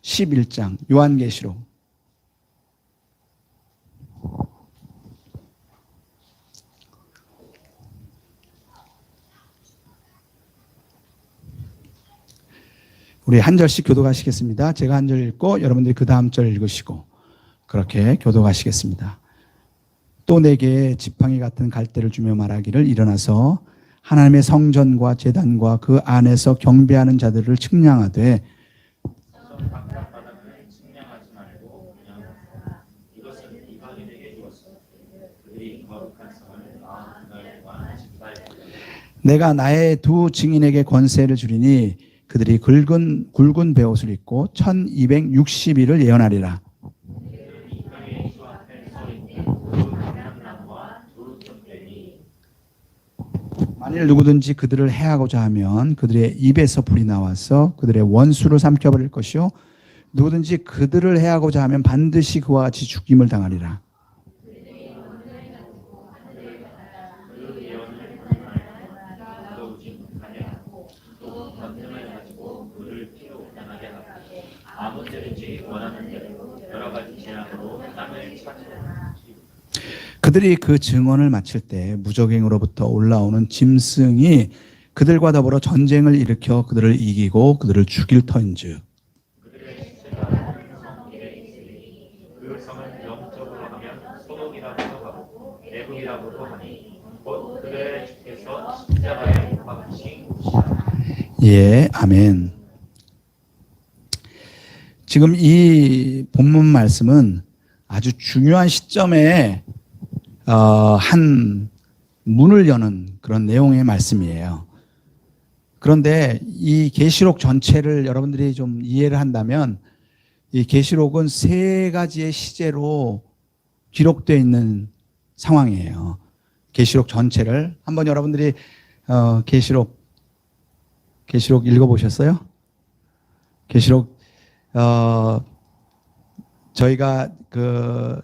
11장 요한계시록. 우리 한 절씩 교독하시겠습니다. 제가 한 절 읽고 여러분들이 그 다음 절 읽으시고 그렇게 교독하시겠습니다. 또 내게 지팡이 같은 갈대를 주며 말하기를 일어나서 하나님의 성전과 제단과 그 안에서 경배하는 자들을 측량하되 내가 나의 두 증인에게 권세를 주리니 그들이 굵은 베옷을 입고 1260일을 예언하리라. 만일 누구든지 그들을 해하고자 하면 그들의 입에서 불이 나와서 그들의 원수를 삼켜버릴 것이요 누구든지 그들을 해하고자 하면 반드시 그와 같이 죽임을 당하리라. 그들이 그 증언을 마칠 때 무적행으로부터 올라오는 짐승이 그들과 더불어 전쟁을 일으켜 그들을 이기고 그들을 죽일 터인즉 예, 아멘. 지금 이 본문 말씀은 아주 중요한 시점에 한 문을 여는 그런 내용의 말씀이에요. 그런데 이 계시록 전체를 여러분들이 좀 이해를 한다면 이 계시록은 세 가지의 시제로 기록되어 있는 상황이에요. 계시록 전체를 한번 여러분들이 계시록 읽어보셨어요? 계시록 저희가 그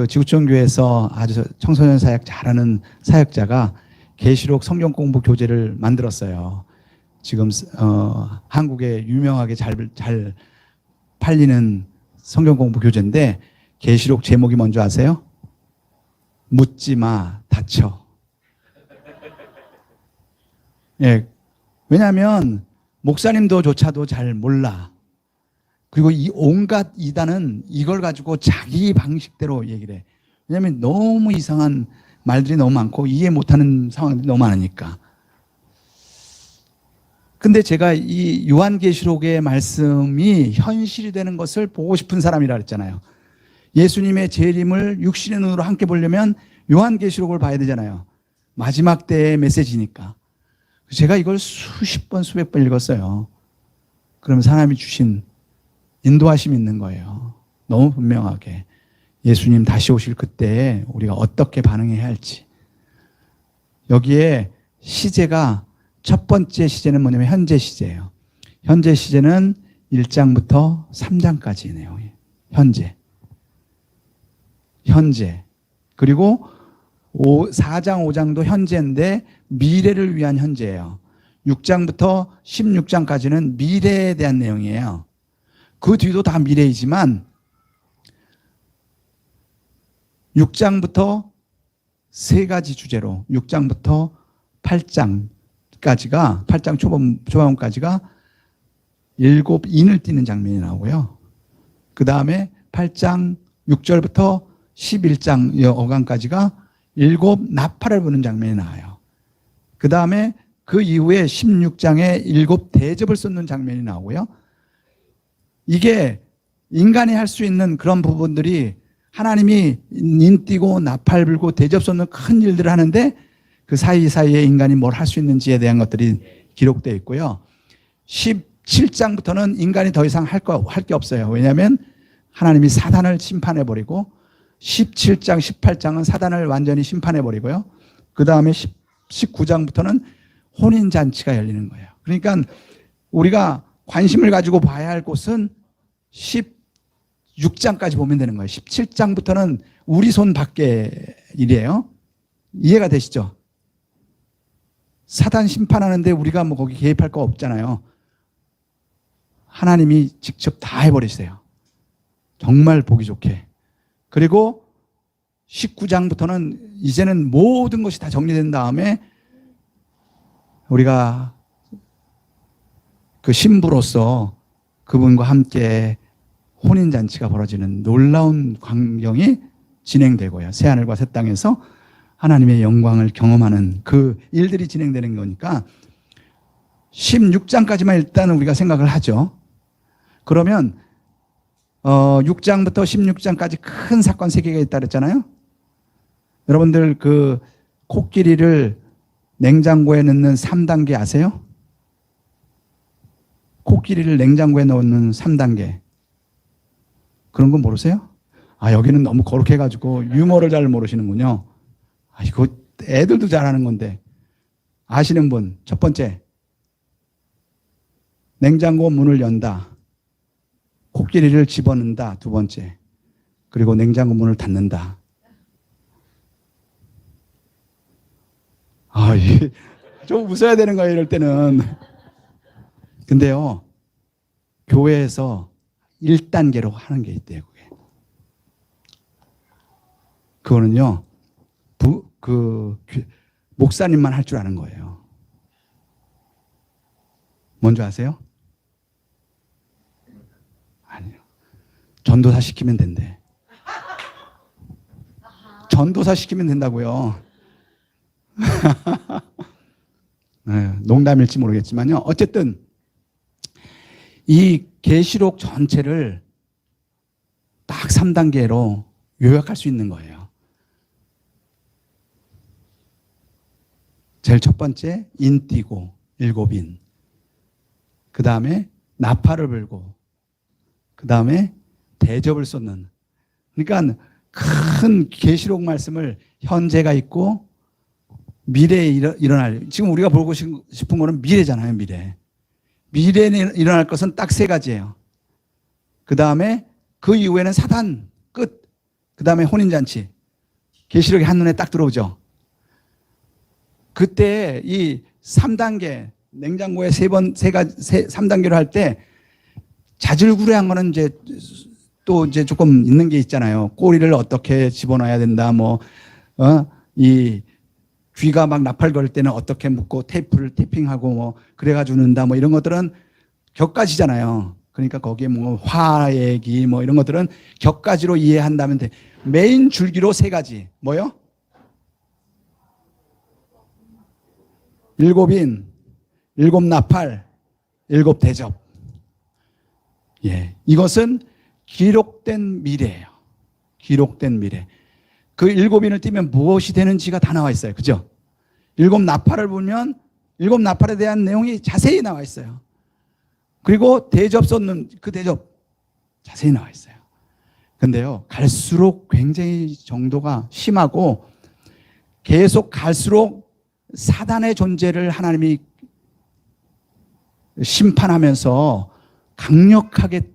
지구촌교회에서 아주 청소년 사역 잘하는 사역자가 계시록 성경 공부 교재를 만들었어요. 지금 한국에 유명하게 잘 팔리는 성경 공부 교재인데 계시록 제목이 뭔지 아세요? 묻지 마, 닫혀. 예, 왜냐하면 목사님도조차도 잘 몰라. 그리고 이 온갖 이단은 이걸 가지고 자기 방식대로 얘기를 해. 왜냐하면 너무 이상한 말들이 너무 많고 이해 못하는 상황들이 너무 많으니까. 근데 제가 이 요한계시록의 말씀이 현실이 되는 것을 보고 싶은 사람이라 그랬잖아요. 예수님의 재림을 육신의 눈으로 함께 보려면 요한계시록을 봐야 되잖아요. 마지막 때의 메시지니까. 제가 이걸 수십 번 수백 번 읽었어요. 그러면 하나님이 주신 인도하심이 있는 거예요. 너무 분명하게 예수님 다시 오실 그때에 우리가 어떻게 반응해야 할지. 여기에 시제가 첫 번째 시제는 뭐냐면 현재 시제예요. 현재 시제는 1장부터 3장까지의 내용이에요. 현재. 그리고 4장, 5장도 현재인데 미래를 위한 현재예요. 6장부터 16장까지는 미래에 대한 내용이에요. 그 뒤도 다 미래이지만 6장부터 세 가지 주제로 6장부터 8장까지가 8장 초반까지가 7인을 띠는 장면이 나오고요. 그 다음에 8장 6절부터 11장 어강까지가 7 나팔을 부는 장면이 나와요. 그 다음에 그 이후에 16장에 7 대접을 쏟는 장면이 나오고요. 이게 인간이 할 수 있는 그런 부분들이 하나님이 인띠고 나팔 불고 대접 쏟는 큰 일들을 하는데 그 사이사이에 인간이 뭘 할 수 있는지에 대한 것들이 기록되어 있고요. 17장부터는 인간이 더 이상 할 게 없어요. 왜냐하면 하나님이 사단을 심판해버리고 17장, 18장은 사단을 완전히 심판해버리고요. 그 다음에 19장부터는 혼인잔치가 열리는 거예요. 그러니까 우리가 관심을 가지고 봐야 할 곳은 16장까지 보면 되는 거예요. 17장부터는 우리 손 밖의 일이에요. 이해가 되시죠? 사단 심판하는데 우리가 뭐 거기 개입할 거 없잖아요. 하나님이 직접 다 해버리세요. 정말 보기 좋게. 그리고 19장부터는 이제는 모든 것이 다 정리된 다음에 우리가 그 신부로서 그분과 함께 혼인잔치가 벌어지는 놀라운 광경이 진행되고요. 새하늘과 새 땅에서 하나님의 영광을 경험하는 그 일들이 진행되는 거니까 16장까지만 일단 우리가 생각을 하죠. 그러면 6장부터 16장까지 큰 사건 3개가 있다 그랬잖아요. 여러분들 그 코끼리를 냉장고에 넣는 3단계 아세요? 코끼리를 냉장고에 넣는 3단계. 그런 건 모르세요? 아, 여기는 너무 거룩해가지고 유머를 잘 모르시는군요. 아, 이거 애들도 잘하는 건데. 아시는 분, 첫 번째. 냉장고 문을 연다. 코끼리를 집어넣는다. 두 번째. 그리고 냉장고 문을 닫는다. 아, 좀 웃어야 되는 거예요, 이럴 때는. 근데요, 교회에서 1단계로 하는 게 있대요, 그게. 그거는요, 목사님만 할 줄 아는 거예요. 뭔지 아세요? 아니요. 전도사 시키면 된대. 전도사 시키면 된다고요. 네, 농담일지 모르겠지만요. 어쨌든 이 계시록 전체를 딱 3단계로 요약할 수 있는 거예요. 제일 첫 번째 인 띄고 7인. 그 다음에 나팔을 불고 그 다음에 대접을 쏟는. 그러니까 큰 계시록 말씀을 현재가 있고 미래에 일어날, 지금 우리가 보고 싶은 거는 미래잖아요. 미래에 일어날 것은 딱 3가지예요. 그 다음에 그 이후에는 사단 끝. 그 다음에 혼인잔치. 계시록이 한눈에 딱 들어오죠. 그때 이 3단계 냉장고에 3단계로 할 때 자질구레한 거는 이제 또 이제 조금 있는 게 있잖아요. 꼬리를 어떻게 집어넣어야 된다. 이 귀가 막 나팔 걸 때는 어떻게 묶고 테이프를 테이핑하고 뭐 그래가지고 넣는다. 뭐 이런 것들은 격가지잖아요. 그러니까 거기에 뭐 화얘기 뭐 이런 것들은 격가지로 이해한다면 돼. 메인 줄기로 3가지. 뭐요? 7인, 7나팔, 7대접. 예. 이것은 기록된 미래예요. 기록된 미래. 그 7인을 띄면 무엇이 되는지가 다 나와 있어요. 그죠? 7나팔을 보면 7나팔에 대한 내용이 자세히 나와 있어요. 그리고 대접 쏟는 그 대접 자세히 나와 있어요. 근데요, 갈수록 굉장히 정도가 심하고 계속 갈수록 사단의 존재를 하나님이 심판하면서 강력하게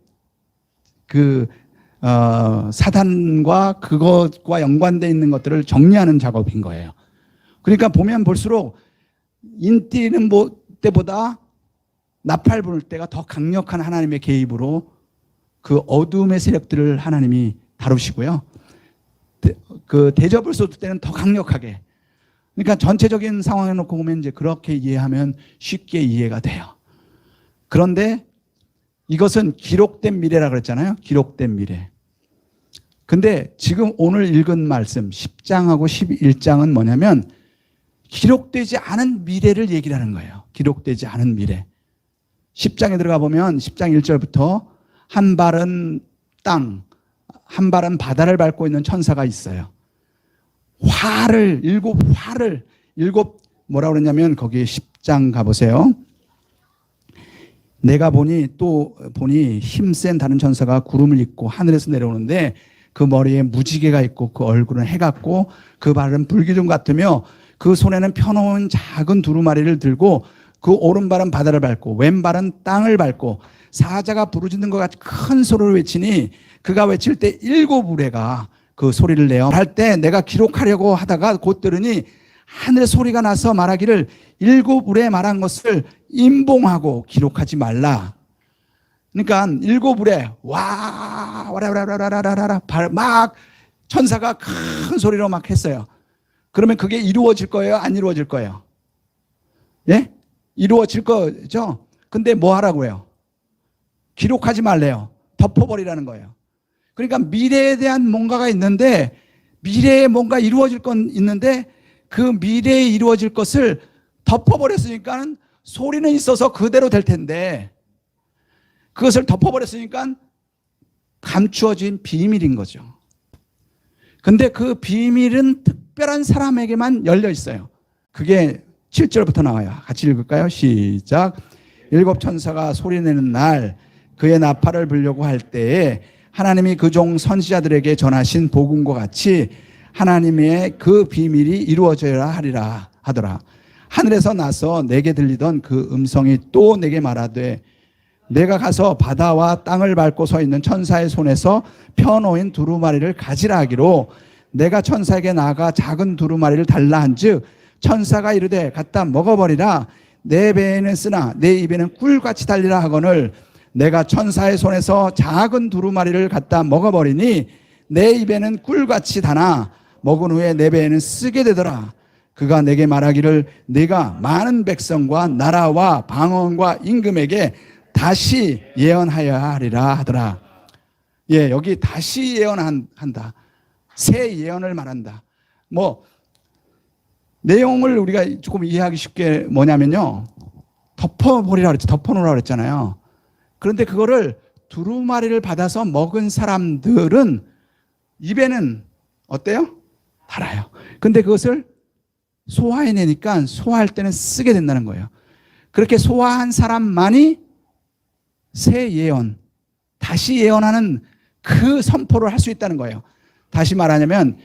사단과 그것과 연관되어 있는 것들을 정리하는 작업인 거예요. 그러니까 보면 볼수록 인띠는 때보다 나팔 부를 때가 더 강력한 하나님의 개입으로 그 어둠의 세력들을 하나님이 다루시고요. 그 대접을 쏟을 때는 더 강력하게. 그러니까 전체적인 상황에 놓고 보면 이제 그렇게 이해하면 쉽게 이해가 돼요. 그런데 이것은 기록된 미래라 그랬잖아요. 기록된 미래. 근데 지금 오늘 읽은 말씀 10장하고 11장은 뭐냐면 기록되지 않은 미래를 얘기를 하는 거예요. 기록되지 않은 미래. 10장에 들어가 보면 10장 1절부터 한 발은 땅, 한 발은 바다를 밟고 있는 천사가 있어요. 일곱 뭐라고 그러냐면 거기 10장 가보세요. 내가 보니 힘센 다른 천사가 구름을 입고 하늘에서 내려오는데 그 머리에 무지개가 있고 그 얼굴은 해 같고 그 발은 불기둥 같으며 그 손에는 펴놓은 작은 두루마리를 들고 그 오른발은 바다를 밟고 왼발은 땅을 밟고 사자가 부르짖는 것 같이 큰 소리를 외치니 그가 외칠 때 7우레가 그 소리를 내어 할 때 내가 기록하려고 하다가 곧 들으니 하늘에 소리가 나서 말하기를 7우레 말한 것을 임봉하고 기록하지 말라. 그러니까 일곱울에 와라라라라라라라 막 천사가 큰 소리로 막 했어요. 그러면 그게 이루어질 거예요? 안 이루어질 거예요? 예? 이루어질 거죠? 근데 뭐 하라고요? 기록하지 말래요. 덮어버리라는 거예요. 그러니까 미래에 대한 뭔가가 있는데, 미래에 뭔가 이루어질 건 있는데 그 미래에 이루어질 것을 덮어버렸으니까 소리는 있어서 그대로 될 텐데, 그것을 덮어버렸으니까 감추어진 비밀인 거죠. 근데 그 비밀은 특별한 사람에게만 열려 있어요. 그게 7절부터 나와요. 같이 읽을까요? 시작. 일곱 천사가 소리내는 날 그의 나팔을 불려고 할 때에 하나님이 그 종 선지자들에게 전하신 복음과 같이 하나님의 그 비밀이 이루어져야 하리라 하더라. 하늘에서 나서 내게 들리던 그 음성이 또 내게 말하되 내가 가서 바다와 땅을 밟고 서 있는 천사의 손에서 펴놓인 두루마리를 가지라 하기로, 내가 천사에게 나아가 작은 두루마리를 달라 한즉 천사가 이르되 갖다 먹어버리라. 내 배에는 쓰나 내 입에는 꿀같이 달리라 하거늘 내가 천사의 손에서 작은 두루마리를 갖다 먹어버리니 내 입에는 꿀같이 다나 먹은 후에 내 배에는 쓰게 되더라. 그가 내게 말하기를 내가 많은 백성과 나라와 방언과 임금에게 다시 예언하여야 하리라 하더라. 예, 여기 다시 예언한다. 새 예언을 말한다. 뭐 내용을 우리가 조금 이해하기 쉽게 뭐냐면요, 덮어버리라 그랬죠. 덮어놓으라 그랬잖아요. 그런데 그거를 두루마리를 받아서 먹은 사람들은 입에는 어때요? 달아요. 근데 그것을 소화해내니까 소화할 때는 쓰게 된다는 거예요. 그렇게 소화한 사람만이 새 예언, 다시 예언하는 그 선포를 할 수 있다는 거예요. 다시 말하자면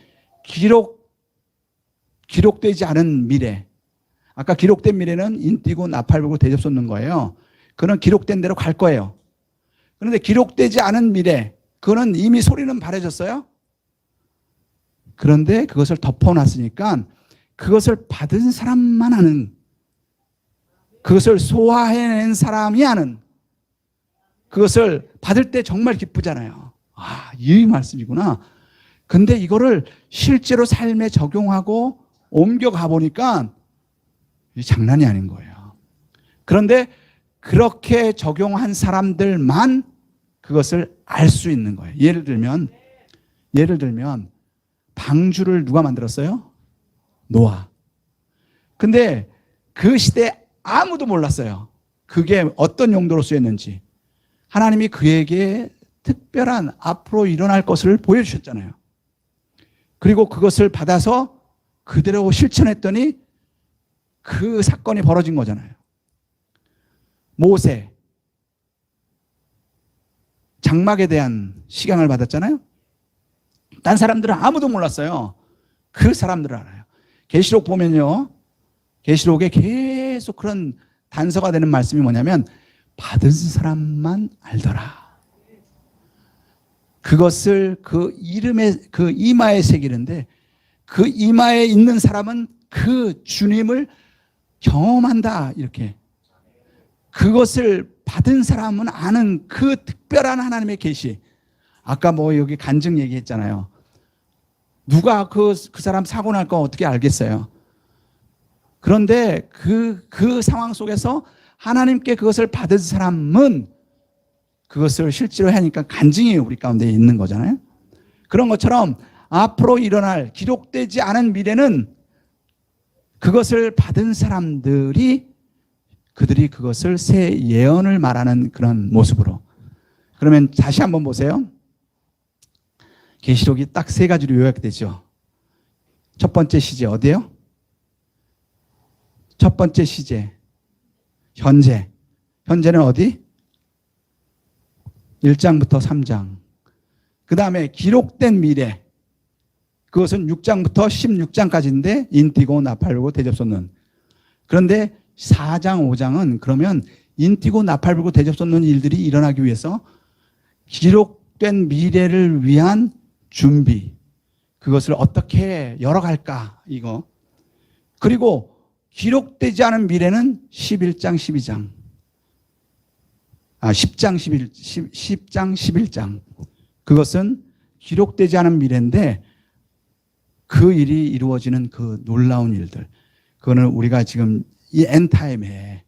기록되지 않은 미래. 아까 기록된 미래는 인띠고 나팔불고 대접솟는 거예요. 그는 기록된 대로 갈 거예요. 그런데 기록되지 않은 미래, 그거는 이미 소리는 바래졌어요. 그런데 그것을 덮어놨으니까 그것을 받은 사람만 아는, 그것을 소화해낸 사람이 아는, 그것을 받을 때 정말 기쁘잖아요. 아, 이 말씀이구나. 근데 이거를 실제로 삶에 적용하고 옮겨가 보니까 장난이 아닌 거예요. 그런데 그렇게 적용한 사람들만 그것을 알 수 있는 거예요. 예를 들면 방주를 누가 만들었어요? 노아. 근데 그 시대에 아무도 몰랐어요. 그게 어떤 용도로 쓰였는지. 하나님이 그에게 특별한 앞으로 일어날 것을 보여주셨잖아요. 그리고 그것을 받아서 그대로 실천했더니 그 사건이 벌어진 거잖아요. 모세, 장막에 대한 시강을 받았잖아요. 딴 사람들은 아무도 몰랐어요. 그 사람들은 알아요. 계시록 보면요, 계시록에 계속 그런 단서가 되는 말씀이 뭐냐면 받은 사람만 알더라. 그것을 그 이름에, 그 이마에 새기는데, 그 이마에 있는 사람은 그 주님을 경험한다. 이렇게. 그것을 받은 사람은 아는 그 특별한 하나님의 계시. 아까 뭐 여기 간증 얘기했잖아요. 누가 그 사람 사고 날 거 어떻게 알겠어요? 그런데 그 상황 속에서 하나님께 그것을 받은 사람은 그것을 실제로 하니까 간증이 우리 가운데 있는 거잖아요. 그런 것처럼 앞으로 일어날 기록되지 않은 미래는 그것을 받은 사람들이, 그들이 그것을 새 예언을 말하는 그런 모습으로. 그러면 다시 한번 보세요. 계시록이 딱 세 가지로 요약되죠. 첫 번째 시제 어디예요? 첫 번째 시제 현재. 현재는 어디? 1장부터 3장. 그 다음에 기록된 미래. 그것은 6장부터 16장까지인데 인띠고 나팔불고 대접솟는. 그런데 4장, 5장은 그러면 인띠고 나팔불고 대접솟는 일들이 일어나기 위해서 기록된 미래를 위한 준비. 그것을 어떻게 열어갈까, 이거. 그리고 기록되지 않은 미래는 11장, 12장. 10장 10장 11장. 그것은 기록되지 않은 미래인데 그 일이 이루어지는 그 놀라운 일들. 그거는 우리가 지금 이 엔타임에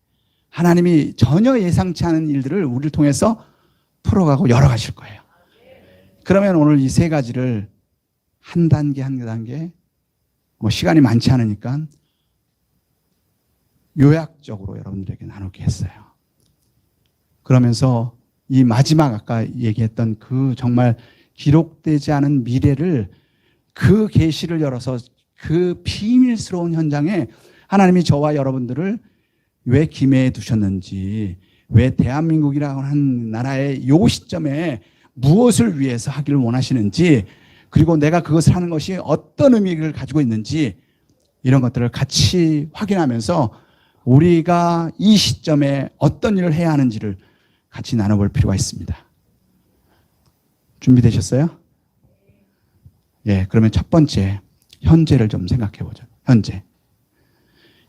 하나님이 전혀 예상치 않은 일들을 우리를 통해서 풀어가고 열어가실 거예요. 그러면 오늘 이 세 가지를 한 단계 한 단계, 시간이 많지 않으니까 요약적으로 여러분들에게 나누게 했어요. 그러면서 이 마지막 아까 얘기했던 그 정말 기록되지 않은 미래를 그 계시를 열어서 그 비밀스러운 현장에 하나님이 저와 여러분들을 왜 기회에 두셨는지, 왜 대한민국이라고 하는 나라의 요 시점에 무엇을 위해서 하기를 원하시는지, 그리고 내가 그것을 하는 것이 어떤 의미를 가지고 있는지 이런 것들을 같이 확인하면서 우리가 이 시점에 어떤 일을 해야 하는지를 같이 나눠볼 필요가 있습니다. 준비되셨어요? 예, 그러면 첫 번째 현재를 좀 생각해 보죠. 현재.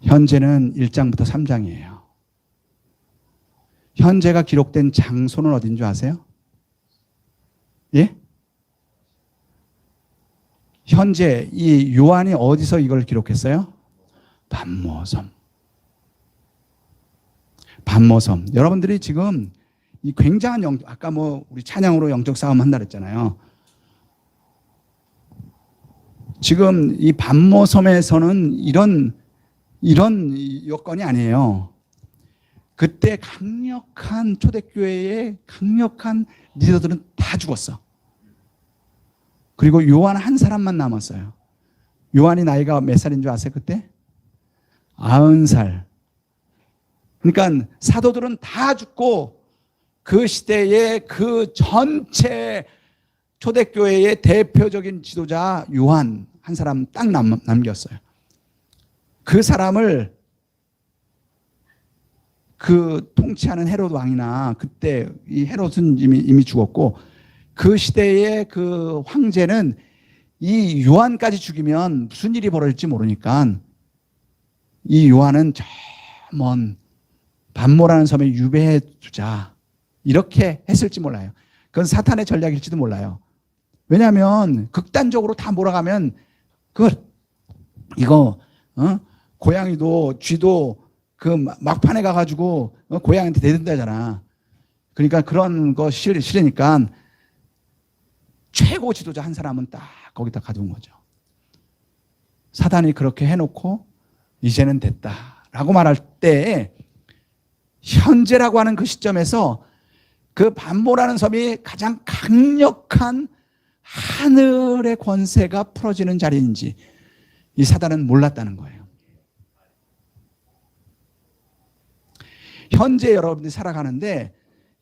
현재는 1장부터 3장이에요. 현재가 기록된 장소는 어딘 줄 아세요? 예? 현재 이 요한이 어디서 이걸 기록했어요? 반모섬. 반모섬. 여러분들이 지금 이 굉장한 아까 우리 찬양으로 영적 싸움 한다 그랬잖아요. 지금 이 반모섬에서는 이런 여건이 아니에요. 그때 강력한 초대교회의 강력한 리더들은 다 죽었어. 그리고 요한 한 사람만 남았어요. 요한이 나이가 몇 살인 줄 아세요? 그때? 90살. 그러니까 사도들은 다 죽고 그 시대에 그 전체 초대교회의 대표적인 지도자 요한 한 사람 딱 남겼어요. 그 사람을 그 통치하는 헤롯 왕이나 그때 이 헤롯은 이미 죽었고 그 시대의 그 황제는 이 요한까지 죽이면 무슨 일이 벌어질지 모르니까 이 요한은 저 먼 반모라는 섬에 유배해 두자 이렇게 했을지 몰라요. 그건 사탄의 전략일지도 몰라요. 왜냐하면 극단적으로 다 몰아가면 고양이도 쥐도 그 막판에 가가지고 고양이한테 대든다잖아. 그러니까 그런 거 싫으니까 최고 지도자 한 사람은 딱 거기다 가둔 거죠. 사단이 그렇게 해놓고 이제는 됐다라고 말할 때 현재라고 하는 그 시점에서 그 반모라는 섬이 가장 강력한 하늘의 권세가 풀어지는 자리인지 이 사단은 몰랐다는 거예요. 현재 여러분들이 살아가는데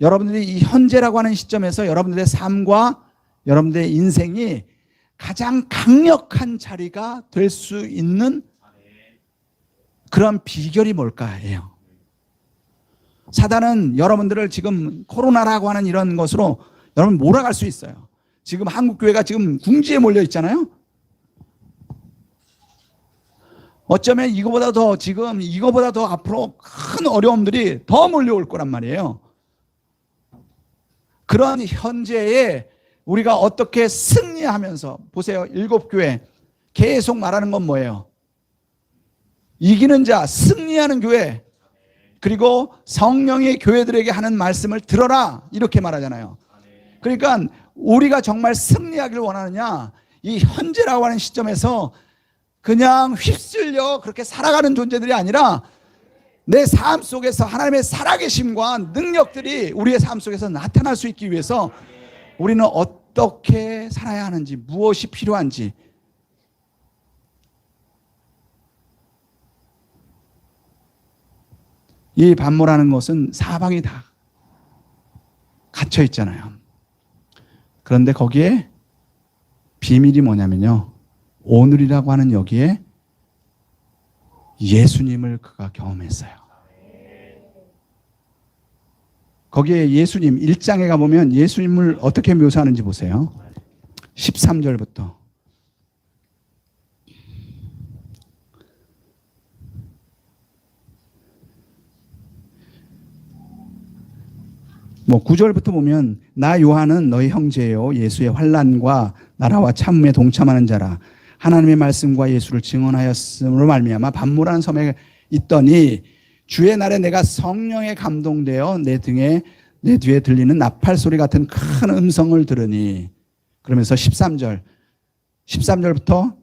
여러분들이 이 현재라고 하는 시점에서 여러분들의 삶과 여러분들의 인생이 가장 강력한 자리가 될 수 있는 그런 비결이 뭘까요? 사단은 여러분들을 지금 코로나라고 하는 이런 것으로 여러분 몰아갈 수 있어요. 지금 한국교회가 지금 궁지에 몰려 있잖아요. 어쩌면 이거보다 더 앞으로 큰 어려움들이 더 몰려올 거란 말이에요. 그런 현재에 우리가 어떻게 승리하면서 보세요. 7교회 계속 말하는 건 뭐예요? 이기는 자, 승리하는 교회, 그리고 성령의 교회들에게 하는 말씀을 들어라 이렇게 말하잖아요. 그러니까 우리가 정말 승리하기를 원하느냐, 이 현재라고 하는 시점에서 그냥 휩쓸려 그렇게 살아가는 존재들이 아니라 내 삶 속에서 하나님의 살아계심과 능력들이 우리의 삶 속에서 나타날 수 있기 위해서 우리는 어떻게 살아야 하는지, 무엇이 필요한지, 이 반모라는 것은 사방이 다 갇혀 있잖아요. 그런데 거기에 비밀이 뭐냐면요, 오늘이라고 하는 여기에 예수님을 그가 경험했어요. 거기에 예수님 1장에 가보면 예수님을 어떻게 묘사하는지 보세요. 13절부터 뭐 9절부터 보면 나 요한은 너희 형제요 예수의 환난과 나라와 참음에 동참하는 자라. 하나님의 말씀과 예수를 증언하였음으로 말미암아 반모라는 섬에 있더니 주의 날에 내가 성령에 감동되어 내 뒤에 들리는 나팔 소리 같은 큰 음성을 들으니. 그러면서 13절부터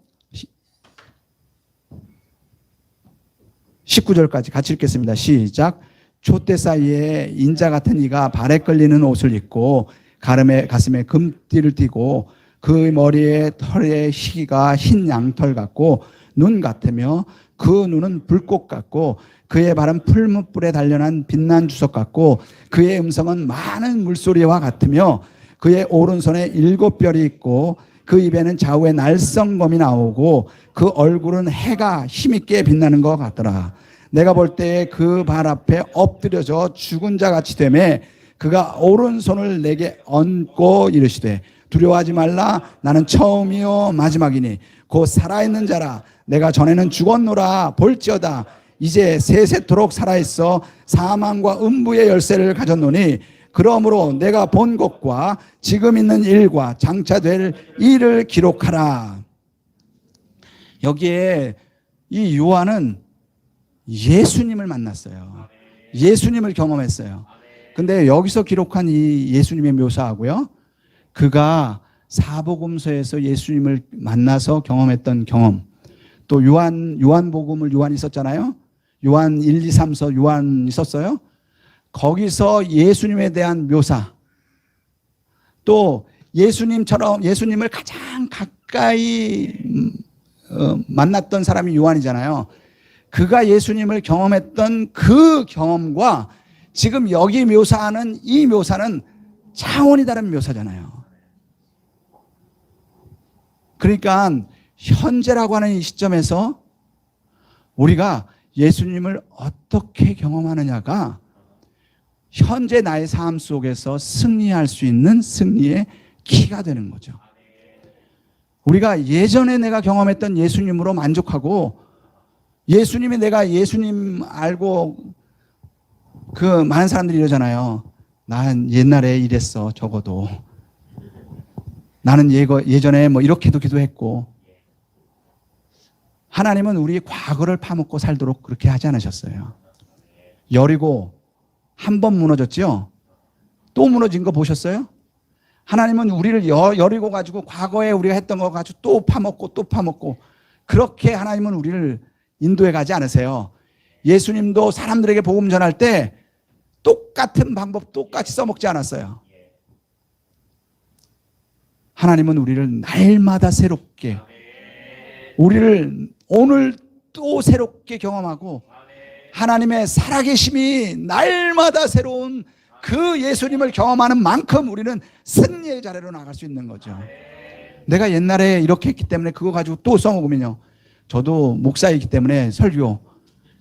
19절까지 같이 읽겠습니다. 시작. 촛대 사이에 인자 같은 이가 발에 끌리는 옷을 입고 가슴에 금띠를 띠고 그 머리에 털의 희기가 흰 양털 같고 눈 같으며 그 눈은 불꽃 같고 그의 발은 풀무불에 단련한 빛난 주석 같고 그의 음성은 많은 물소리와 같으며 그의 오른손에 7별이 있고 그 입에는 좌우에 날성검이 나오고 그 얼굴은 해가 힘있게 빛나는 것 같더라. 내가 볼 때에 그 발 앞에 엎드려져 죽은 자 같이 되매 그가 오른손을 내게 얹고 이르시되 두려워하지 말라. 나는 처음이요 마지막이니 곧 살아있는 자라. 내가 전에는 죽었노라. 볼지어다 이제 세세토록 살아있어 사망과 음부의 열쇠를 가졌노니 그러므로 내가 본 것과 지금 있는 일과 장차 될 일을 기록하라. 여기에 이 요한은 예수님을 만났어요. 예수님을 경험했어요. 근데 여기서 기록한 이 예수님의 묘사하고요, 그가 사복음서에서 예수님을 만나서 경험했던 경험, 또 요한복음을 요한이 썼잖아요. 요한 1, 2, 3서 요한이 썼어요. 거기서 예수님에 대한 묘사, 또 예수님을 가장 가까이 만났던 사람이 요한이잖아요. 그가 예수님을 경험했던 그 경험과 지금 여기 묘사하는 이 묘사는 차원이 다른 묘사잖아요. 그러니까 현재라고 하는 이 시점에서 우리가 예수님을 어떻게 경험하느냐가 현재 나의 삶 속에서 승리할 수 있는 승리의 키가 되는 거죠. 우리가 예전에 내가 경험했던 예수님으로 만족하고 예수님이 내가 예수님 알고 그 많은 사람들이 이러잖아요. 난 옛날에 이랬어. 적어도 나는 예전에 뭐 이렇게도 기도했고. 하나님은 우리 과거를 파묻고 살도록 그렇게 하지 않으셨어요. 여리고 한 번 무너졌죠? 또 무너진 거 보셨어요? 하나님은 우리를 여리고 가지고 과거에 우리가 했던 거 가지고 또 파먹고 그렇게 하나님은 우리를 인도해 가지 않으세요. 예수님도 사람들에게 복음 전할 때 똑같은 방법 똑같이 써먹지 않았어요. 하나님은 우리를 날마다 새롭게, 우리를 오늘 또 새롭게 경험하고 하나님의 살아계심이 날마다 새로운 그 예수님을 경험하는 만큼 우리는 승리의 자리로 나갈 수 있는 거죠. 내가 옛날에 이렇게 했기 때문에 그거 가지고 또 써먹으면요. 저도 목사이기 때문에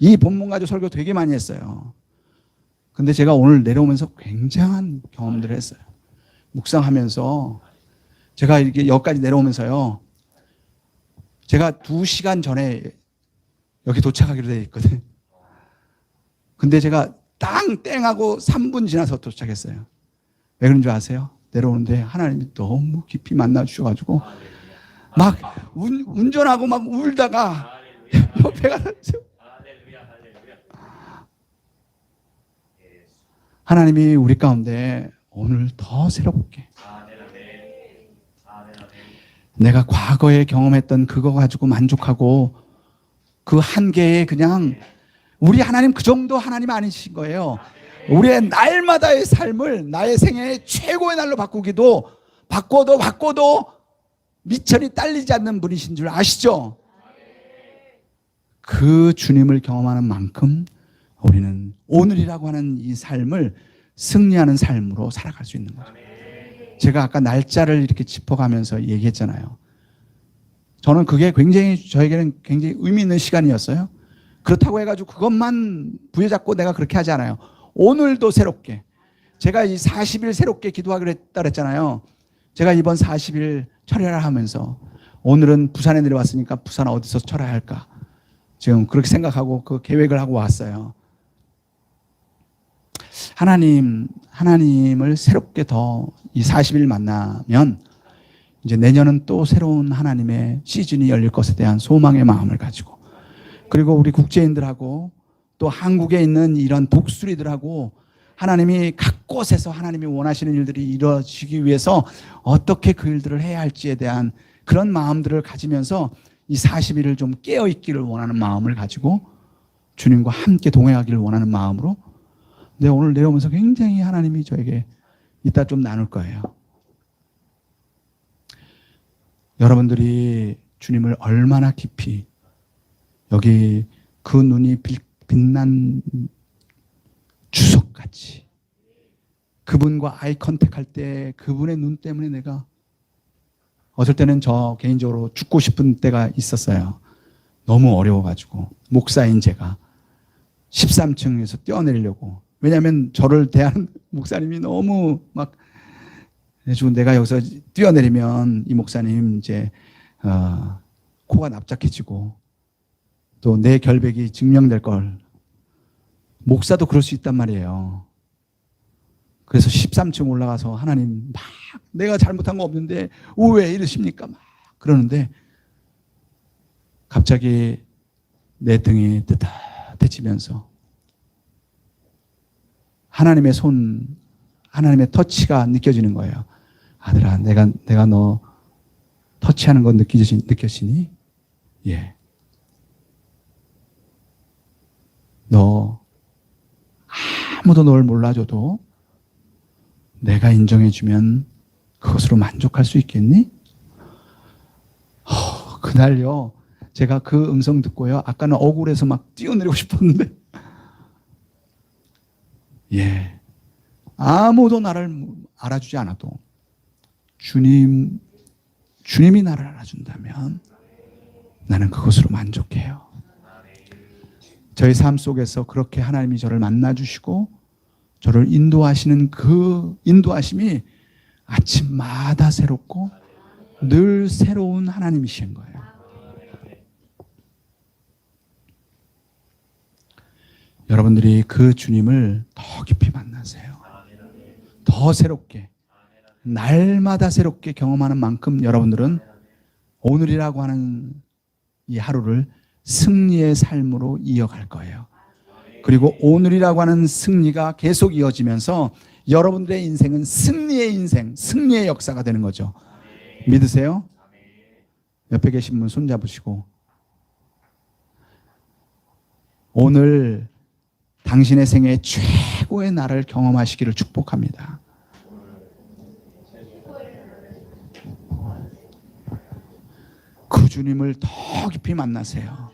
이 본문 가지고 설교 되게 많이 했어요. 근데 제가 오늘 내려오면서 굉장한 경험들을 했어요. 묵상하면서 제가 이렇게 여기까지 내려오면서요. 제가 2시간 전에 여기 도착하기로 되어 있거든요. 근데 제가 땡하고 3분 지나서 도착했어요. 왜 그런 줄 아세요? 내려오는데 하나님이 너무 깊이 만나주셔가지고 막 운전하고 막 울다가 옆에 가서 하나님이 우리 가운데 오늘 더 새롭게 내가 과거에 경험했던 그거 가지고 만족하고 그 한계에 그냥 우리 하나님 그 정도 하나님 아니신 거예요. 우리의 날마다의 삶을 나의 생애의 최고의 날로 바꿔도 미천이 딸리지 않는 분이신 줄 아시죠? 그 주님을 경험하는 만큼 우리는 오늘이라고 하는 이 삶을 승리하는 삶으로 살아갈 수 있는 거죠. 제가 아까 날짜를 이렇게 짚어가면서 얘기했잖아요. 저는 그게 저에게는 굉장히 의미 있는 시간이었어요. 그렇다고 해가지고 그것만 부여잡고 내가 그렇게 하지 않아요. 오늘도 새롭게. 제가 이 40일 새롭게 기도하기로 했다 그랬잖아요. 제가 이번 40일 철회를 하면서 오늘은 부산에 내려왔으니까 부산 어디서 철회할까? 지금 그렇게 생각하고 그 계획을 하고 왔어요. 하나님을 새롭게 더 이 40일 만나면 이제 내년은 또 새로운 하나님의 시즌이 열릴 것에 대한 소망의 마음을 가지고, 그리고 우리 국제인들하고 또 한국에 있는 이런 독수리들하고 하나님이 각 곳에서 하나님이 원하시는 일들이 이루어지기 위해서 어떻게 그 일들을 해야 할지에 대한 그런 마음들을 가지면서 이 40일을 좀 깨어있기를 원하는 마음을 가지고 주님과 함께 동행하기를 원하는 마음으로, 근데 오늘 내려오면서 굉장히 하나님이 저에게 이따 좀 나눌 거예요. 여러분들이 주님을 얼마나 깊이, 여기 그 눈이 빛난 주석같이 그분과 아이 컨택할 때 그분의 눈 때문에 내가 어쩔 때는 저 개인적으로 죽고 싶은 때가 있었어요. 너무 어려워가지고 목사인 제가 13층에서 뛰어내리려고. 왜냐하면 저를 대하는 목사님이 너무 막 해주고, 내가 여기서 뛰어내리면 이 목사님 이제 코가 납작해지고 또 내 결백이 증명될 걸. 목사도 그럴 수 있단 말이에요. 그래서 13층 올라가서 하나님 막 내가 잘못한 거 없는데 왜 이러십니까? 막 그러는데 갑자기 내 등이 뜨뜻해지면서 하나님의 손, 하나님의 터치가 느껴지는 거예요. 아들아, 내가 너 터치하는 거 느껴지니? 예. 너 아무도 널 몰라줘도 내가 인정해주면 그것으로 만족할 수 있겠니? 그날요, 제가 그 음성 듣고요, 아까는 억울해서 막 뛰어내리고 싶었는데, 예, 아무도 나를 알아주지 않아도 주님이 나를 알아준다면 나는 그것으로 만족해요. 저의 삶 속에서 그렇게 하나님이 저를 만나주시고 저를 인도하시는 그 인도하심이 아침마다 새롭고 늘 새로운 하나님이신 거예요. 여러분들이 그 주님을 더 깊이 만나세요. 더 새롭게, 날마다 새롭게 경험하는 만큼 여러분들은 오늘이라고 하는 이 하루를 승리의 삶으로 이어갈 거예요. 그리고 오늘이라고 하는 승리가 계속 이어지면서 여러분들의 인생은 승리의 인생, 승리의 역사가 되는 거죠. 믿으세요? 옆에 계신 분 손잡으시고, 오늘 당신의 생애 최고의 날을 경험하시기를 축복합니다. 그 주님을 더 깊이 만나세요.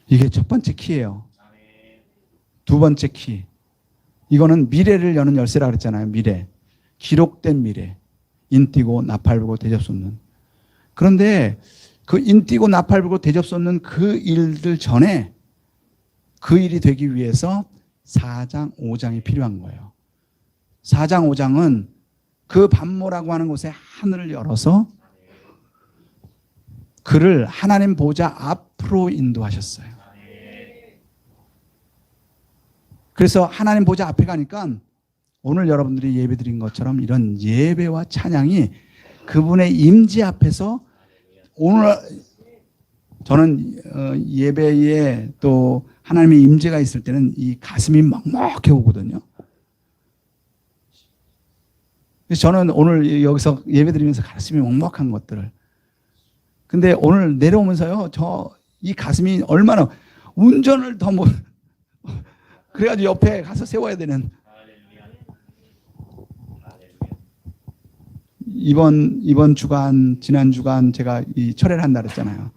이게 첫 번째 키예요. 두 번째 키. 이거는 미래를 여는 열쇠라고 그랬잖아요. 미래. 기록된 미래. 인띠고 나팔불고 대접솟는. 그런데 그 인띠고 나팔불고 대접솟는 그 일들 전에 그 일이 되기 위해서 4장, 5장이 필요한 거예요. 4장, 5장은 그 반모라고 하는 곳에 하늘을 열어서 그를 하나님 보좌 앞으로 인도하셨어요. 그래서 하나님 보좌 앞에 가니까 오늘 여러분들이 예배 드린 것처럼 이런 예배와 찬양이 그분의 임재 앞에서, 오늘 저는 예배에 또 하나님의 임재가 있을 때는 이 가슴이 먹먹해 오거든요. 그래서 저는 오늘 여기서 예배 드리면서 가슴이 먹먹한 것들을, 근데 오늘 내려오면서요, 이 가슴이 얼마나 운전을 더 못, 그래가지고 옆에 가서 세워야 되는. 이번 주간, 지난 주간 제가 이 철회를 한다 그랬잖아요.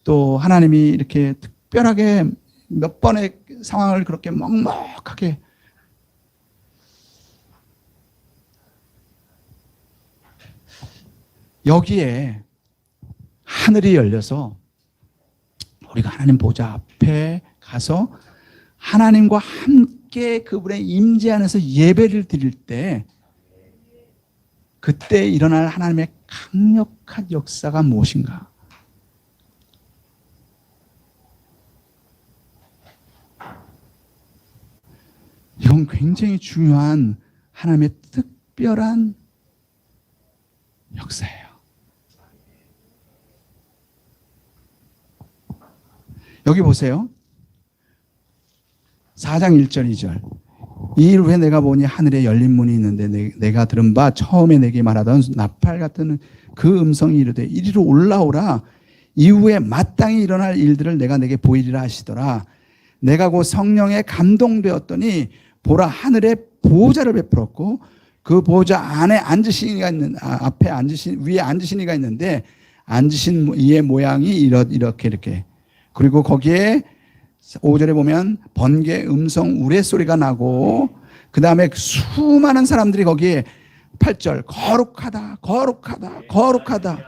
또 하나님이 이렇게 특별하게 몇 번의 상황을 그렇게 먹먹하게, 여기에 하늘이 열려서 우리가 하나님 보좌 앞에 가서 하나님과 함께 그분의 임재 안에서 예배를 드릴 때, 그때 일어날 하나님의 강력한 역사가 무엇인가? 이건 굉장히 중요한 하나님의 특별한 역사예요. 여기 보세요. 4장 1절 2절. 이 일 후에 내가 보니 하늘에 열린 문이 있는데 내가 들은 바 처음에 내게 말하던 나팔 같은 그 음성이 이르되 이리로 올라오라. 이후에 마땅히 일어날 일들을 내가 내게 보이리라 하시더라. 내가 곧 성령에 감동되었더니 보라 하늘에 보호자를 베풀었고 그 보호자 안에 앉으신 이가 있는 앞에 앉으신 위에 앉으신 이가 있는데 앉으신 이의 모양이 이렇게 그리고 거기에 5절에 보면 번개 음성 우레소리가 나고 그 다음에 수많은 사람들이 거기에 8절 거룩하다 거룩하다 거룩하다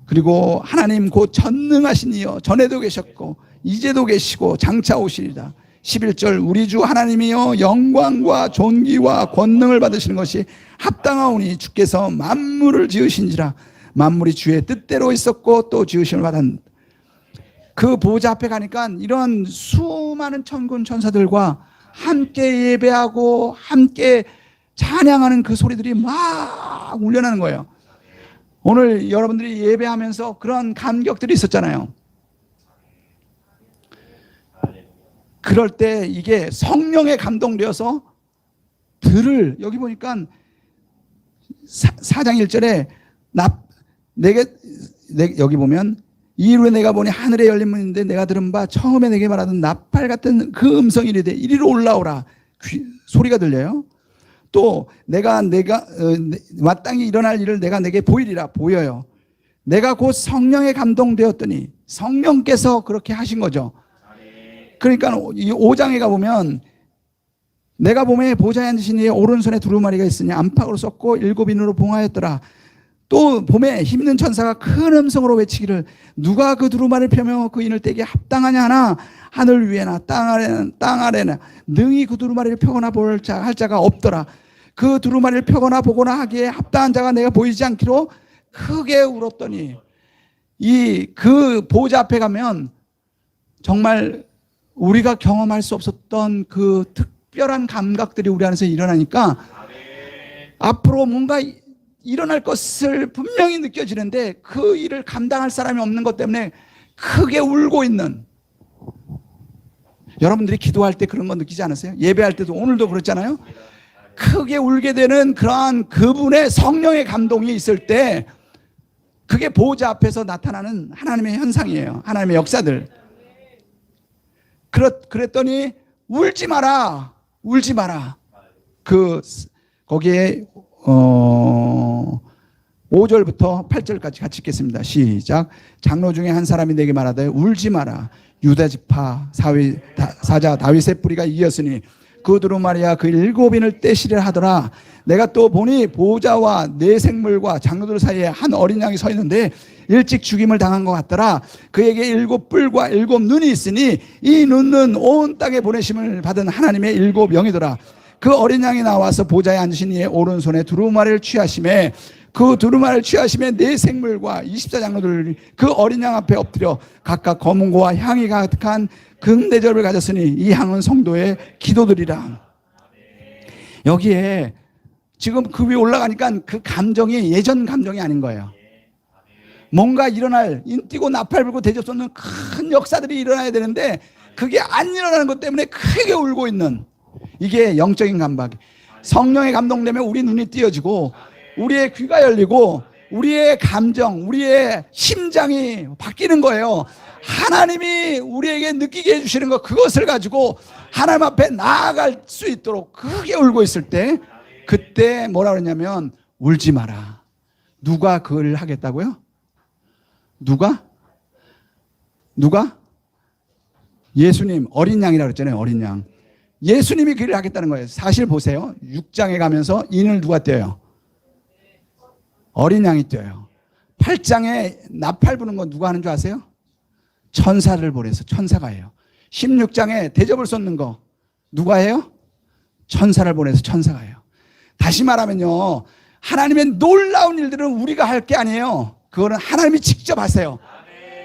그리고 하나님 곧 전능하신 이여 전에도 계셨고 이제도 계시고 장차 오시리라. 11절 우리 주 하나님이여 영광과 존귀와 권능을 받으시는 것이 합당하오니 주께서 만물을 지으신지라. 만물이 주의 뜻대로 있었고 또 지으심을 받았. 그 보호자 앞에 가니까 이런 수많은 천군 천사들과 함께 예배하고 함께 찬양하는 그 소리들이 막 울려나는 거예요. 오늘 여러분들이 예배하면서 그런 감격들이 있었잖아요. 그럴 때 이게 성령에 감동되어서 여기 보니까 4장 1절에 여기 보면 이 일후에 내가 보니 하늘에 열린 문인데 내가 들은 바 처음에 내게 말하던 나팔 같은 그 음성이 이르되 이리로 올라오라. 소리가 들려요. 또 내가 마땅히 일어날 일을 내가 내게 보이리라. 보여요. 내가 곧 성령에 감동되었더니 성령께서 그렇게 하신 거죠. 그러니까 이 5장에 가보면 내가 봄에 보좌에 앉으신 이의 오른손에 두루마리가 있으니 안팎으로 썼고 7인으로 봉하였더라. 또 봄에 힘있는 천사가 큰 음성으로 외치기를 누가 그 두루마리를 펴며 그 인을 떼기에 합당하냐 하나 하늘 위에나 땅 아래나 능히 그 두루마리를 펴거나 할 자가 없더라. 그 두루마리를 펴거나 보거나 하기에 합당한 자가 내가 보이지 않기로 크게 울었더니 그 보좌 앞에 가면 정말 우리가 경험할 수 없었던 그 특별한 감각들이 우리 안에서 일어나니까 앞으로 뭔가 일어날 것을 분명히 느껴지는데 그 일을 감당할 사람이 없는 것 때문에 크게 울고 있는, 여러분들이 기도할 때 그런 거 느끼지 않으세요? 예배할 때도 오늘도 그렇잖아요. 크게 울게 되는 그러한 그분의 성령의 감동이 있을 때 그게 보호자 앞에서 나타나는 하나님의 현상이에요. 하나님의 역사들. 그랬더니 울지 마라. 울지 마라. 거기에 5절부터 8절까지 같이 읽겠습니다. 시작. 장로 중에 한 사람이 내게 말하되 울지 마라. 유다 지파 사자 다윗의 뿌리가 이겼으니 그 두루마리와 그 7인을 떼시려 하더라. 내가 또 보니 보호자와 네 생물과 장로들 사이에 한 어린 양이 서 있는데 일찍 죽임을 당한 것 같더라. 그에게 7뿔과 7눈이 있으니 이 눈은 온 땅에 보내심을 받은 하나님의 7영이더라. 그 어린 양이 나와서 보좌에 앉으신 이의 오른손에 두루마리를 취하심에 그 두루마리를 취하심에 네 생물과 24장로들이 그 어린 양 앞에 엎드려 각각 검은고와 향이 가득한 금대접을 가졌으니 이 향은 성도의 기도들이라. 여기에 지금 그 위에 올라가니까 그 감정이 예전 감정이 아닌 거예요. 뭔가 일어날, 인뛰고 나팔 불고 대접 쏟는 큰 역사들이 일어나야 되는데 그게 안 일어나는 것 때문에 크게 울고 있는, 이게 영적인 감각. 성령의 감동되면 우리 눈이 띄어지고 우리의 귀가 열리고 우리의 감정, 우리의 심장이 바뀌는 거예요. 하나님이 우리에게 느끼게 해주시는 것, 그것을 가지고 하나님 앞에 나아갈 수 있도록 크게 울고 있을 때, 그때 뭐라 그러냐면 울지 마라. 누가 그걸 하겠다고요? 누가? 예수님, 어린 양이라고 그랬잖아요. 어린 양. 예수님이 그 일을 하겠다는 거예요. 사실 보세요. 6장에 가면서 인을 누가 떼어요? 어린 양이 떼어요. 8장에 나팔 부는 건 누가 하는 줄 아세요? 천사를 보내서 천사가 해요. 16장에 대접을 쏟는 거 누가 해요? 천사를 보내서 천사가 해요. 다시 말하면요, 하나님의 놀라운 일들은 우리가 할 게 아니에요. 그거는 하나님이 직접 하세요.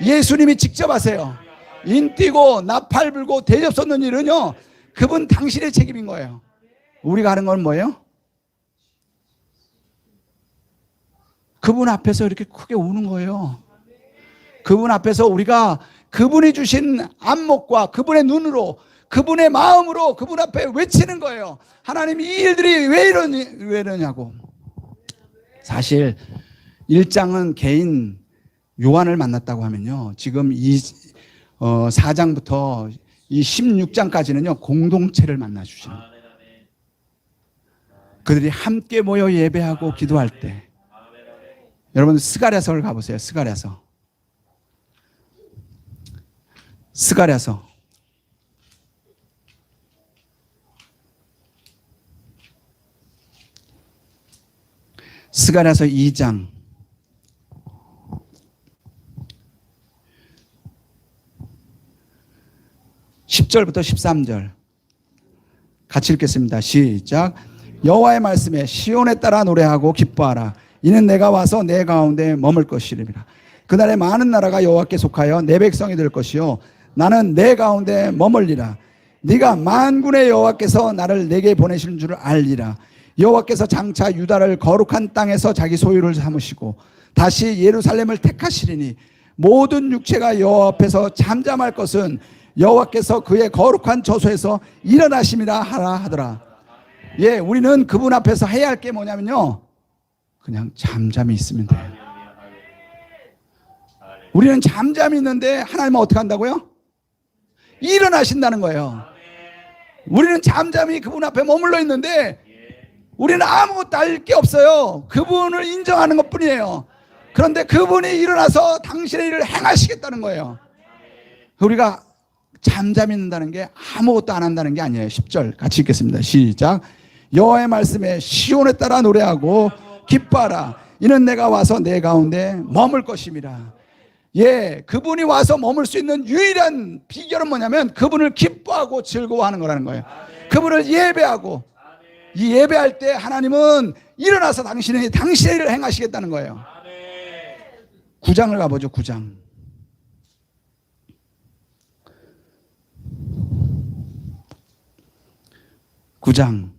예수님이 직접 하세요. 인뛰고 나팔 불고 대접 쏟는 일은요, 그분 당신의 책임인 거예요. 우리가 하는 건 뭐예요? 그분 앞에서 이렇게 크게 우는 거예요. 그분 앞에서 우리가 그분이 주신 안목과 그분의 눈으로, 그분의 마음으로 그분 앞에 외치는 거예요. 하나님, 이 일들이 왜 이러냐고. 사실 1장은 개인 요한을 만났다고 하면요, 지금 이 4장부터 이 16장까지는요 공동체를 만나 주시는, 그들이 함께 모여 예배하고 기도할 때, 여러분 스가랴서를 가보세요. 스가랴서 스가랴서 2장 10절부터 13절 같이 읽겠습니다. 시작. 여호와의 말씀에 시온에 따라 노래하고 기뻐하라. 이는 내가 와서 내 가운데 머물 것이리라. 그날에 많은 나라가 여호와께 속하여 내 백성이 될 것이요 나는 내 가운데 머물리라. 네가 만군의 여호와께서 나를 내게 보내신 줄 알리라. 여호와께서 장차 유다를 거룩한 땅에서 자기 소유를 삼으시고 다시 예루살렘을 택하시리니 모든 육체가 여호와 앞에서 잠잠할 것은 여호와께서 그의 거룩한 저소에서 일어나심이라 하라 하더라. 예, 우리는 그분 앞에서 해야 할 게 뭐냐면요, 그냥 잠잠히 있으면 돼요. 우리는 잠잠히 있는데 하나님은 어떻게 한다고요? 일어나신다는 거예요. 우리는 잠잠히 그분 앞에 머물러 있는데 우리는 아무것도 알 게 없어요. 그분을 인정하는 것뿐이에요. 그런데 그분이 일어나서 당신의 일을 행하시겠다는 거예요. 우리가 잠잠히 있는다는 게 아무것도 안 한다는 게 아니에요. 10절 같이 읽겠습니다. 시작. 여호와의 말씀에 시온에 따라 노래하고 기뻐하라. 이는 내가 와서 내 가운데 머물 것임이라. 예, 그분이 와서 머물 수 있는 유일한 비결은 뭐냐면 그분을 기뻐하고 즐거워하는 거라는 거예요. 그분을 예배하고, 이 예배할 때 하나님은 일어나서 당신의 일을 행하시겠다는 거예요. 9장을 가보죠. 9장. 9장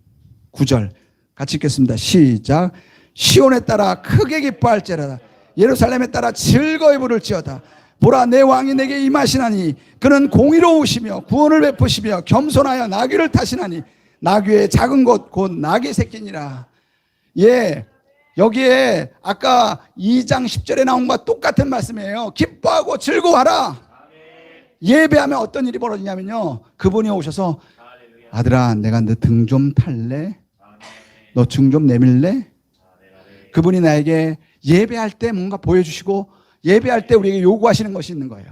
9절 같이 읽겠습니다. 시작. 시온에 따라 크게 기뻐할지라다. 예루살렘에 따라 즐거이 부를지어다. 보라, 내 왕이 내게 임하시나니 그는 공의로우시며 구원을 베푸시며 겸손하여 나귀를 타시나니 나귀의 작은 것 곧 나귀 새끼니라. 예, 여기에 아까 2장 10절에 나온 것과 똑같은 말씀이에요. 기뻐하고 즐거워하라. 예배하면 어떤 일이 벌어지냐면요, 그분이 오셔서 아들아, 내가 너 등 좀 탈래? 너 등 좀 내밀래? 그분이 나에게 예배할 때 뭔가 보여주시고 예배할 때 우리에게 요구하시는 것이 있는 거예요.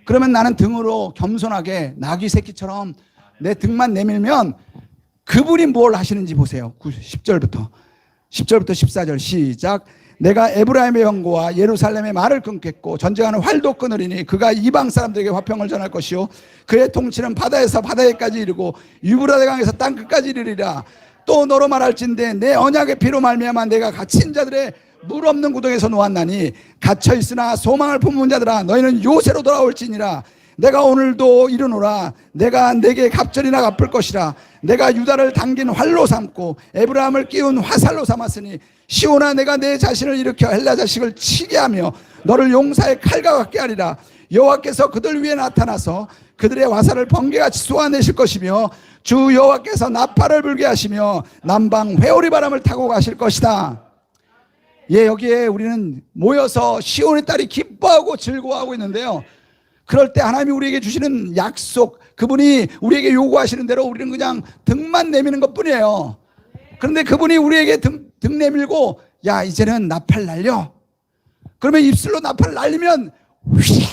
그러면 나는 등으로 겸손하게 나귀 새끼처럼 내 등만 내밀면 그분이 뭘 하시는지 보세요. 10절부터 14절 시작. 내가 에브라임의 영고와 예루살렘의 말을 끊겠고 전쟁하는 활도 끊으리니 그가 이방 사람들에게 화평을 전할 것이요 그의 통치는 바다에서 바다에까지 이르고 유브라데 강에서 땅끝까지 이르리라. 또 너로 말할진대 내 언약의 피로 말미암아 내가 갇힌 자들의 물 없는 구덩에서 놓았나니 갇혀 있으나 소망을 품은 자들아 너희는 요새로 돌아올지니라. 내가 오늘도 이르노라. 내가 내게 갑절이나 갚을 것이라. 내가 유다를 당긴 활로 삼고 에브라임을 끼운 화살로 삼았으니 시온아, 내가 내 자신을 일으켜 헬라 자식을 치게 하며 너를 용사의 칼과 같게 하리라. 여호와께서 그들 위에 나타나서 그들의 화살을 번개같이 쏘아내실 것이며 주 여호와께서 나팔을 불게 하시며 남방 회오리 바람을 타고 가실 것이다. 예, 여기에 우리는 모여서 시온의 딸이 기뻐하고 즐거워하고 있는데요, 그럴 때 하나님이 우리에게 주시는 약속, 그분이 우리에게 요구하시는 대로 우리는 그냥 등만 내미는 것뿐이에요. 그런데 그분이 우리에게 등 내밀고 야, 이제는 나팔 날려. 그러면 입술로 나팔을 날리면 휘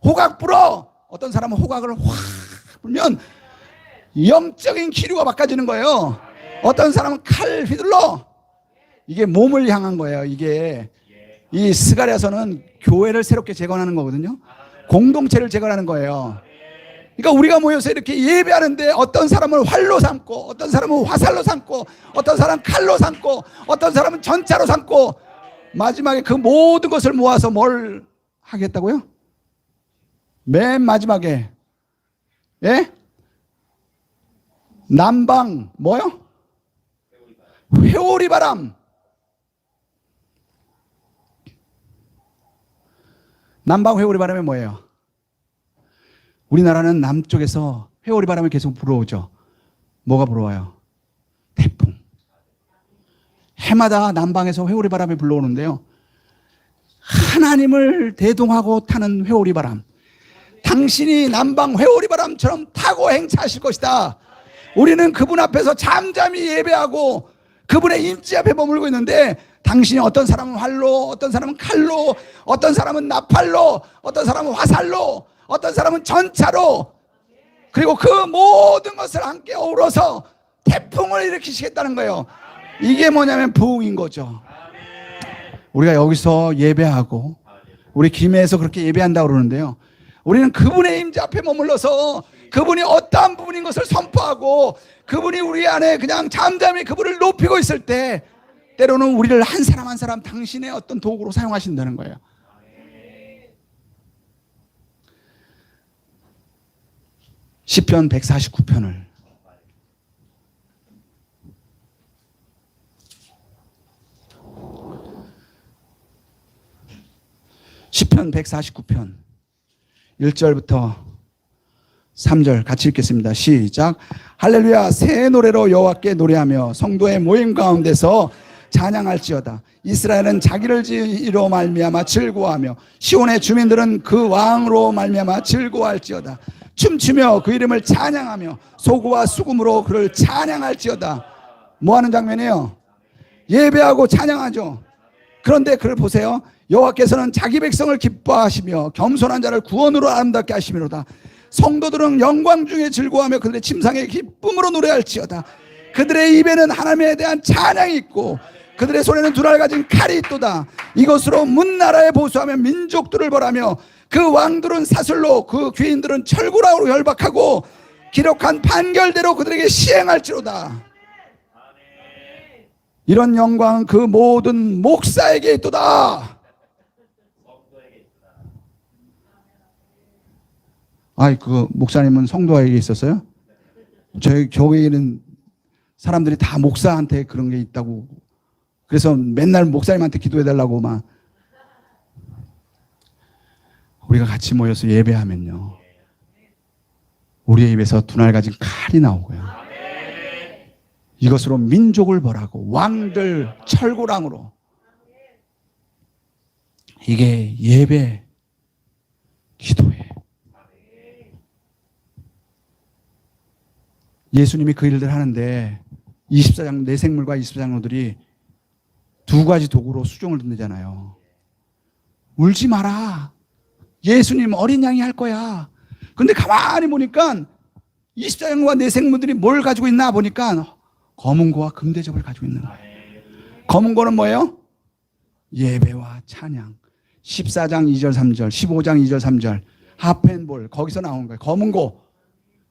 호각 불어. 어떤 사람은 호각을 확 불면 영적인 기류가 바꿔지는 거예요. 어떤 사람은 칼 휘둘러. 이게 몸을 향한 거예요. 이게 이 스가랴서는 교회를 새롭게 재건하는 거거든요. 공동체를 재건하는 거예요. 그러니까 우리가 모여서 이렇게 예배하는데 어떤 사람은 활로 삼고 어떤 사람은 화살로 삼고 어떤 사람은 칼로 삼고 어떤 사람은 전차로 삼고 마지막에 그 모든 것을 모아서 뭘 하겠다고요? 맨 마지막에, 예? 남방 뭐요? 회오리 바람. 남방 회오리 바람이 뭐예요? 우리나라는 남쪽에서 회오리 바람이 계속 불어오죠. 뭐가 불어와요? 태풍. 해마다 남방에서 회오리 바람이 불러오는데요. 하나님을 대동하고 타는 회오리 바람. 당신이 남방 회오리 바람처럼 타고 행차하실 것이다. 우리는 그분 앞에서 잠잠히 예배하고 그분의 임재 앞에 머물고 있는데, 당신이 어떤 사람은 활로, 어떤 사람은 칼로, 어떤 사람은 나팔로, 어떤 사람은 화살로, 어떤 사람은 전차로, 그리고 그 모든 것을 함께 어우러서 태풍을 일으키시겠다는 거예요. 이게 뭐냐면 부흥인 거죠. 우리가 여기서 예배하고 우리 김해에서 그렇게 예배한다고 그러는데요, 우리는 그분의 임재 앞에 머물러서 그분이 어떠한 부분인 것을 선포하고 그분이 우리 안에 그냥 잠잠히 그분을 높이고 있을 때, 때로는 우리를 한 사람 한 사람 당신의 어떤 도구로 사용하신다는 거예요. 시편 149편을 시편 149편 1절부터 3절 같이 읽겠습니다. 시작. 할렐루야. 새 노래로 여호와께 노래하며 성도의 모임 가운데서 찬양할지어다. 이스라엘은 자기를 지으로 말미암아 즐거워하며 시온의 주민들은 그 왕으로 말미암아 즐거워할지어다. 춤추며 그 이름을 찬양하며 소구와 수금으로 그를 찬양할지어다. 뭐하는 장면이에요? 예배하고 찬양하죠. 그런데 그를 보세요. 여호와께서는 자기 백성을 기뻐하시며 겸손한 자를 구원으로 아름답게 하시미로다. 성도들은 영광 중에 즐거워하며 그들의 침상에 기쁨으로 노래할지어다. 그들의 입에는 하나님에 대한 찬양이 있고 그들의 손에는 두 날 가진 칼이 있도다. 이것으로 문나라에 보수하며 민족들을 벌하며 그 왕들은 사슬로 그 귀인들은 철구라로 결박하고 기록한 판결대로 그들에게 시행할지로다. 이런 영광은 그 모든 목사에게 있도다. 그 목사님은 성도에게 있었어요? 저희 교회에는 사람들이 다 목사한테 그런 게 있다고, 그래서 맨날 목사님한테 기도해달라고 막. 우리가 같이 모여서 예배하면요, 우리의 입에서 두 날 가진 칼이 나오고요, 이것으로 민족을 벌하고 왕들 철구랑으로. 이게 예배, 기도예요. 예수님이 그 일들 하는데 24장 내생물과 24장로들이 두 가지 도구로 수종을 듣잖아요. 울지 마라. 예수님 어린 양이 할 거야. 근데 가만히 보니까 24장로와 내생물들이 뭘 가지고 있나 보니까 검은고와 금대접을 가지고 있는 거예요. 검은고는 뭐예요? 예배와 찬양. 14장 2절 3절, 15장 2절 3절, 하펜볼, 거기서 나온 거예요.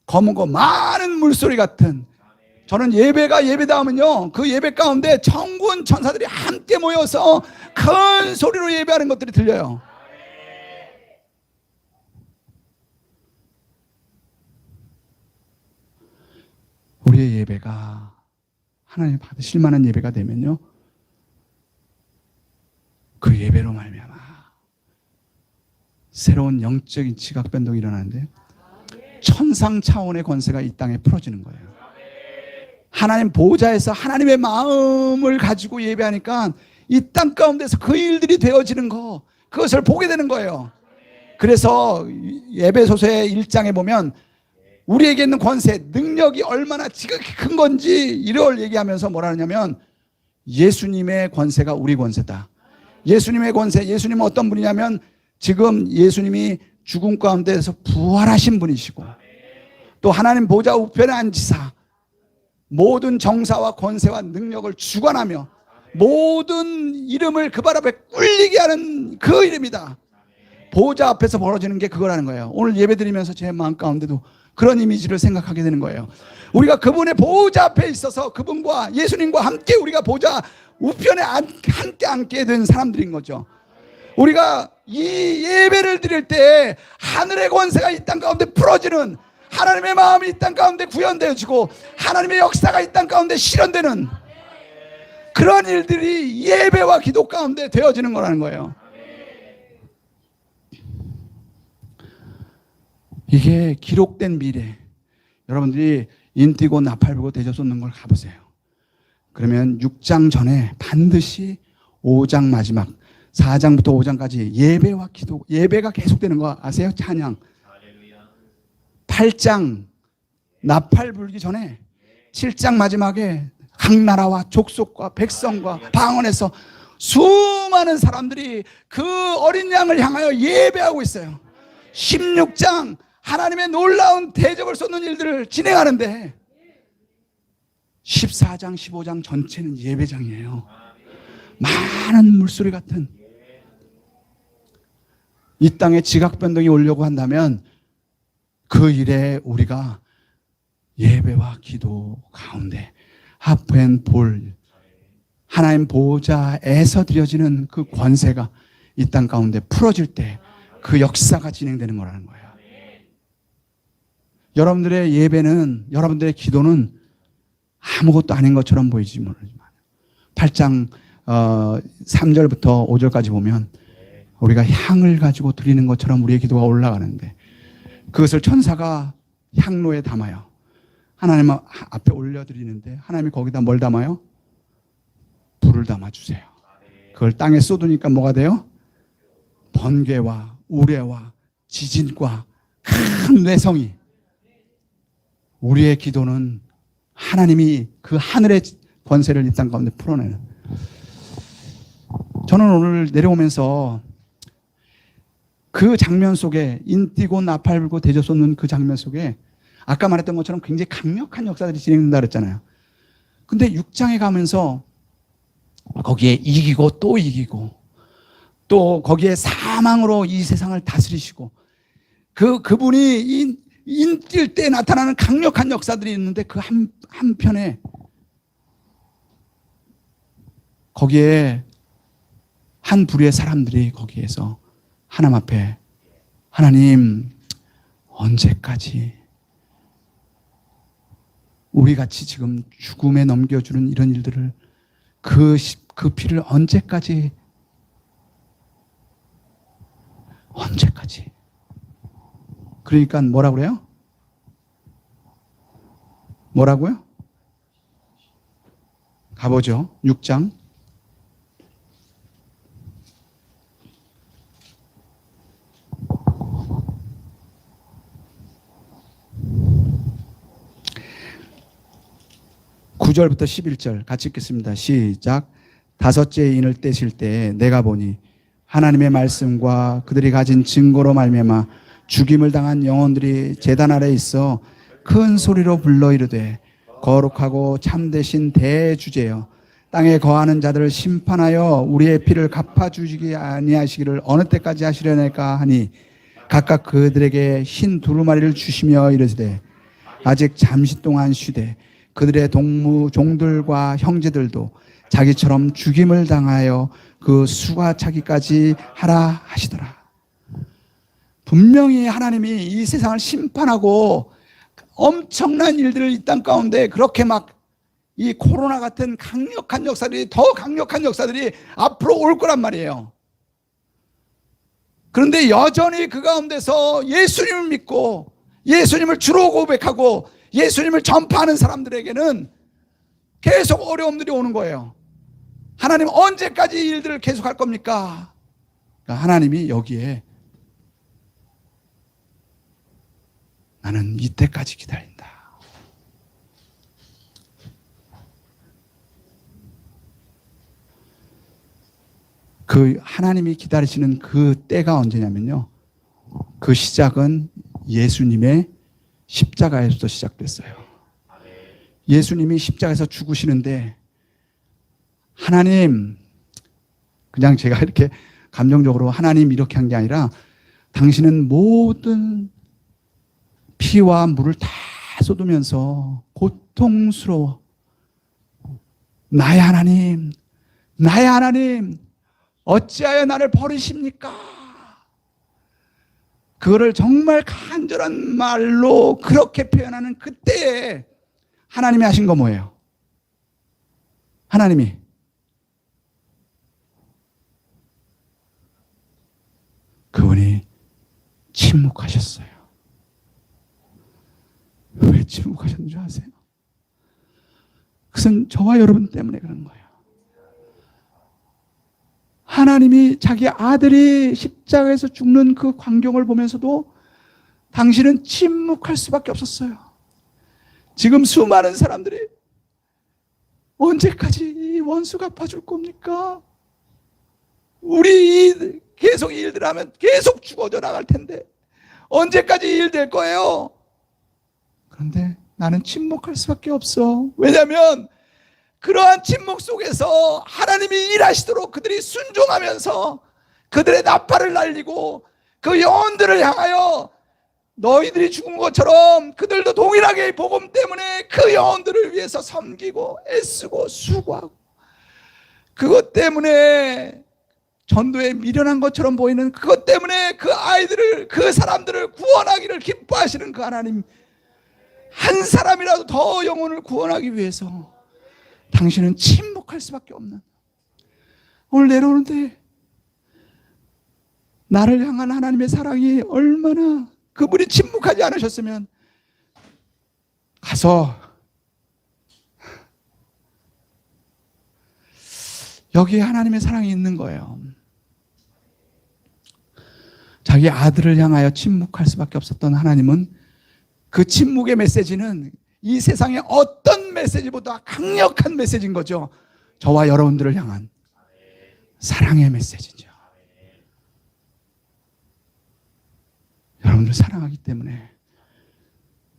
검은고 많은 물소리 같은. 저는 예배가 예배다하면요, 그 예배 가운데 천군 천사들이 함께 모여서 큰 소리로 예배하는 것들이 들려요. 우리의 예배가 하나님 받으실 만한 예배가 되면요, 그 예배로 말미암아 새로운 영적인 지각 변동이 일어나는데요, 천상 차원의 권세가 이 땅에 풀어지는 거예요. 하나님 보좌에서 하나님의 마음을 가지고 예배하니까 이 땅 가운데서 그 일들이 되어지는 거, 그것을 보게 되는 거예요. 그래서 에베소서의 1장에 보면 우리에게 있는 권세, 능력이 얼마나 지극히 큰 건지 이걸 얘기하면서 뭐라 하냐면, 예수님의 권세가 우리 권세다. 예수님의 권세, 예수님은 어떤 분이냐면 지금 예수님이 죽음 가운데서 부활하신 분이시고, 또 하나님 보좌 우편에 앉으사 모든 정사와 권세와 능력을 주관하며 모든 이름을 그 발 앞에 꿀리게 하는 그 이름이다. 보좌 앞에서 벌어지는 게 그거라는 거예요. 오늘 예배 드리면서 제 마음 가운데도 그런 이미지를 생각하게 되는 거예요. 우리가 그분의 보좌 앞에 있어서 그분과 예수님과 함께 우리가 보좌 우편에 함께 앉게 된 사람들인 거죠. 우리가 이 예배를 드릴 때 하늘의 권세가 이 땅 가운데 풀어지는, 하나님의 마음이 이 땅 가운데 구현되어지고 하나님의 역사가 이 땅 가운데 실현되는 그런 일들이 예배와 기도 가운데 되어지는 거라는 거예요. 이게 기록된 미래. 여러분들이 인티고 나팔불고 대접쏟는 걸 가보세요. 그러면 6장 전에 반드시 5장 마지막 4장부터 5장까지 예배와 기도, 예배가 계속되는 거 아세요? 찬양. 8장 나팔 불기 전에 7장 마지막에 각 나라와 족속과 백성과 방언에서 수많은 사람들이 그 어린 양을 향하여 예배하고 있어요. 16장 하나님의 놀라운 대접을 쏟는 일들을 진행하는데 14장 15장 전체는 예배장이에요. 많은 물소리 같은 이 땅에 지각 변동이 오려고 한다면 그 일에 우리가 예배와 기도 가운데 하프앤볼 하나님 보호자에서 드려지는 그 권세가 이 땅 가운데 풀어질 때 그 역사가 진행되는 거라는 거예요. 여러분들의 예배는, 여러분들의 기도는 아무것도 아닌 것처럼 보이지 모르지만 8장 3절부터 5절까지 보면 우리가 향을 가지고 드리는 것처럼 우리의 기도가 올라가는데 그것을 천사가 향로에 담아요. 하나님 앞에 올려드리는데 하나님이 거기다 뭘 담아요? 불을 담아주세요. 그걸 땅에 쏟으니까 뭐가 돼요? 번개와 우레와 지진과 큰 뇌성이. 우리의 기도는 하나님이 그 하늘의 권세를 이 땅 가운데 풀어내는. 저는 오늘 내려오면서 그 장면 속에 인뛰고 나팔 불고 대접 쏟는 그 장면 속에 아까 말했던 것처럼 굉장히 강력한 역사들이 진행된다 그랬잖아요. 근데 6장에 가면서 거기에 이기고 또 이기고 또 거기에 사망으로 이 세상을 다스리시고 그분이 인뛸 때 나타나는 강력한 역사들이 있는데 그 한편에 거기에 한 부류의 사람들이 거기에서 하나님 앞에 하나님 언제까지 우리같이 지금 죽음에 넘겨주는 이런 일들을 그 피를 언제까지 그러니까 뭐라고 그래요? 뭐라고요? 가보죠. 6장 9절부터 11절 같이 읽겠습니다. 시작. 다섯째 인을 떼실 때 내가 보니 하나님의 말씀과 그들이 가진 증거로 말미암아 죽임을 당한 영혼들이 제단 아래 있어 큰 소리로 불러 이르되 거룩하고 참되신 대주제여 땅에 거하는 자들을 심판하여 우리의 피를 갚아주시기 아니하시기를 어느 때까지 하시려니까 하니 각각 그들에게 흰 두루마리를 주시며 이르시되 아직 잠시 동안 쉬되 그들의 종들과 형제들도 자기처럼 죽임을 당하여 그 수가 차기까지 하라 하시더라. 분명히 하나님이 이 세상을 심판하고 엄청난 일들을 이 땅 가운데 그렇게 막 이 코로나 같은 강력한 역사들이 더 강력한 역사들이 앞으로 올 거란 말이에요. 그런데 여전히 그 가운데서 예수님을 믿고 예수님을 주로 고백하고 예수님을 전파하는 사람들에게는 계속 어려움들이 오는 거예요. 하나님 언제까지 이 일들을 계속할 겁니까? 그러니까 하나님이 여기에 나는 이때까지 기다린다. 그 하나님이 기다리시는 그 때가 언제냐면요. 그 시작은 예수님의 십자가에서부터 시작됐어요. 예수님이 십자가에서 죽으시는데 하나님, 그냥 제가 이렇게 감정적으로 하나님 이렇게 한 게 아니라 당신은 모든 피와 물을 다 쏟으면서 고통스러워. 나의 하나님, 나의 하나님, 어찌하여 나를 버리십니까? 그거를 정말 간절한 말로 그렇게 표현하는 그때에 하나님이 하신 거 뭐예요? 하나님이 그분이 침묵하셨어요. 왜 침묵하셨는 줄 아세요? 그것은 저와 여러분 때문에 그런 거예요. 하나님이 자기 아들이 십자가에서 죽는 그 광경을 보면서도 당신은 침묵할 수밖에 없었어요. 지금 수많은 사람들이 언제까지 이 원수 갚아줄 겁니까? 우리 계속 일들 하면 계속 죽어져 나갈 텐데 언제까지 일 될 거예요? 그런데 나는 침묵할 수밖에 없어. 왜냐하면 그러한 침묵 속에서 하나님이 일하시도록 그들이 순종하면서 그들의 나팔을 날리고 그 영혼들을 향하여 너희들이 죽은 것처럼 그들도 동일하게 복음 때문에 그 영혼들을 위해서 섬기고 애쓰고 수고하고 그것 때문에 전도에 미련한 것처럼 보이는 그것 때문에 그 아이들을 그 사람들을 구원하기를 기뻐하시는 그 하나님, 한 사람이라도 더 영혼을 구원하기 위해서 당신은 침묵할 수밖에 없는, 오늘 내려오는데 나를 향한 하나님의 사랑이 얼마나, 그분이 침묵하지 않으셨으면 가서 여기에 하나님의 사랑이 있는 거예요. 자기 아들을 향하여 침묵할 수밖에 없었던 하나님은 그 침묵의 메시지는 이 세상의 어떤 메시지보다 강력한 메시지인 거죠. 저와 여러분들을 향한 사랑의 메시지죠. 여러분들 사랑하기 때문에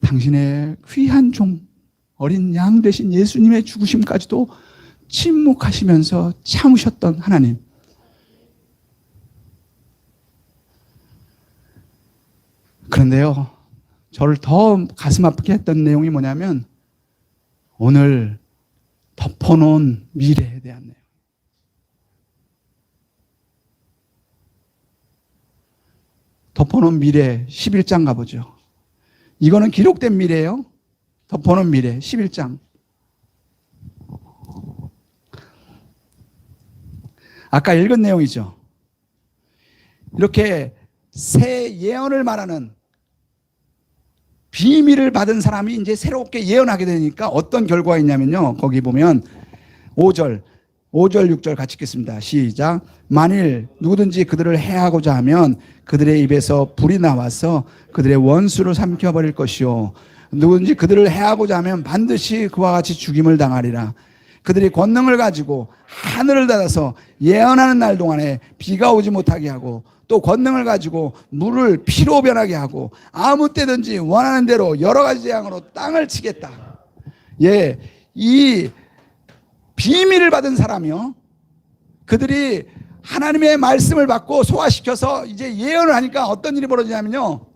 당신의 귀한 종, 어린 양 대신 예수님의 죽으심까지도 침묵하시면서 참으셨던 하나님. 그런데요, 저를 더 가슴 아프게 했던 내용이 뭐냐면 오늘 덮어놓은 미래에 대한 내용. 덮어놓은 미래 11장 가보죠. 이거는 기록된 미래예요. 덮어놓은 미래 11장. 아까 읽은 내용이죠. 이렇게 새 예언을 말하는 비밀을 받은 사람이 이제 새롭게 예언하게 되니까 어떤 결과가 있냐면요. 거기 보면 5절, 6절 같이 읽겠습니다. 시작. 만일 누구든지 그들을 해하고자 하면 그들의 입에서 불이 나와서 그들의 원수를 삼켜버릴 것이요. 누구든지 그들을 해하고자 하면 반드시 그와 같이 죽임을 당하리라. 그들이 권능을 가지고 하늘을 닫아서 예언하는 날 동안에 비가 오지 못하게 하고 또 권능을 가지고 물을 피로 변하게 하고 아무 때든지 원하는 대로 여러 가지 재앙으로 땅을 치겠다. 예, 이 비밀을 받은 사람이요, 그들이 하나님의 말씀을 받고 소화시켜서 이제 예언을 하니까 어떤 일이 벌어지냐면요,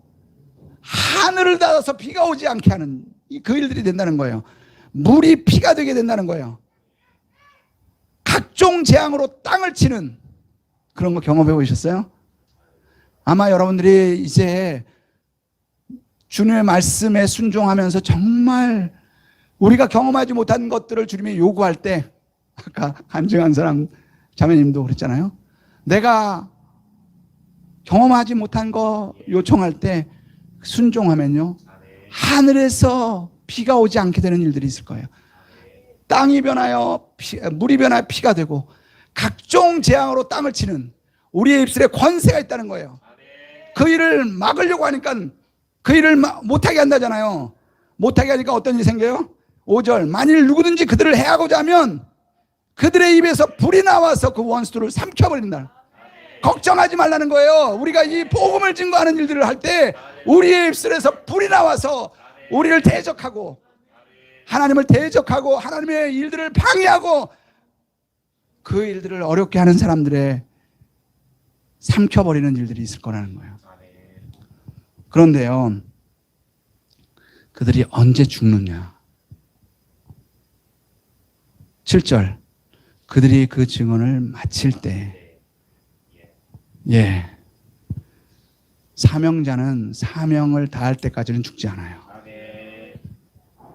하늘을 닫아서 비가 오지 않게 하는 그 일들이 된다는 거예요. 물이 피가 되게 된다는 거예요. 각종 재앙으로 땅을 치는 그런 거 경험해 보셨어요? 아마 여러분들이 이제 주님의 말씀에 순종하면서 정말 우리가 경험하지 못한 것들을 주님이 요구할 때, 아까 간증한 사람 자매님도 그랬잖아요. 내가 경험하지 못한 거 요청할 때 순종하면요, 하늘에서 비가 오지 않게 되는 일들이 있을 거예요. 땅이 변하여 물이 변하여 피가 되고 각종 재앙으로 땅을 치는 우리의 입술에 권세가 있다는 거예요. 그 일을 막으려고 하니까 그 일을 못하게 한다잖아요. 못하게 하니까 어떤 일이 생겨요? 5절. 만일 누구든지 그들을 해하고자 하면 그들의 입에서 불이 나와서 그 원수들을 삼켜버린다. 걱정하지 말라는 거예요. 우리가 이 복음을 증거하는 일들을 할 때 우리의 입술에서 불이 나와서 우리를 대적하고 하나님을 대적하고 하나님의 일들을 방해하고 그 일들을 어렵게 하는 사람들의 삼켜버리는 일들이 있을 거라는 거예요. 그런데요, 그들이 언제 죽느냐? 7절. 그들이 그 증언을 마칠 때, 예, 사명자는 사명을 다할 때까지는 죽지 않아요.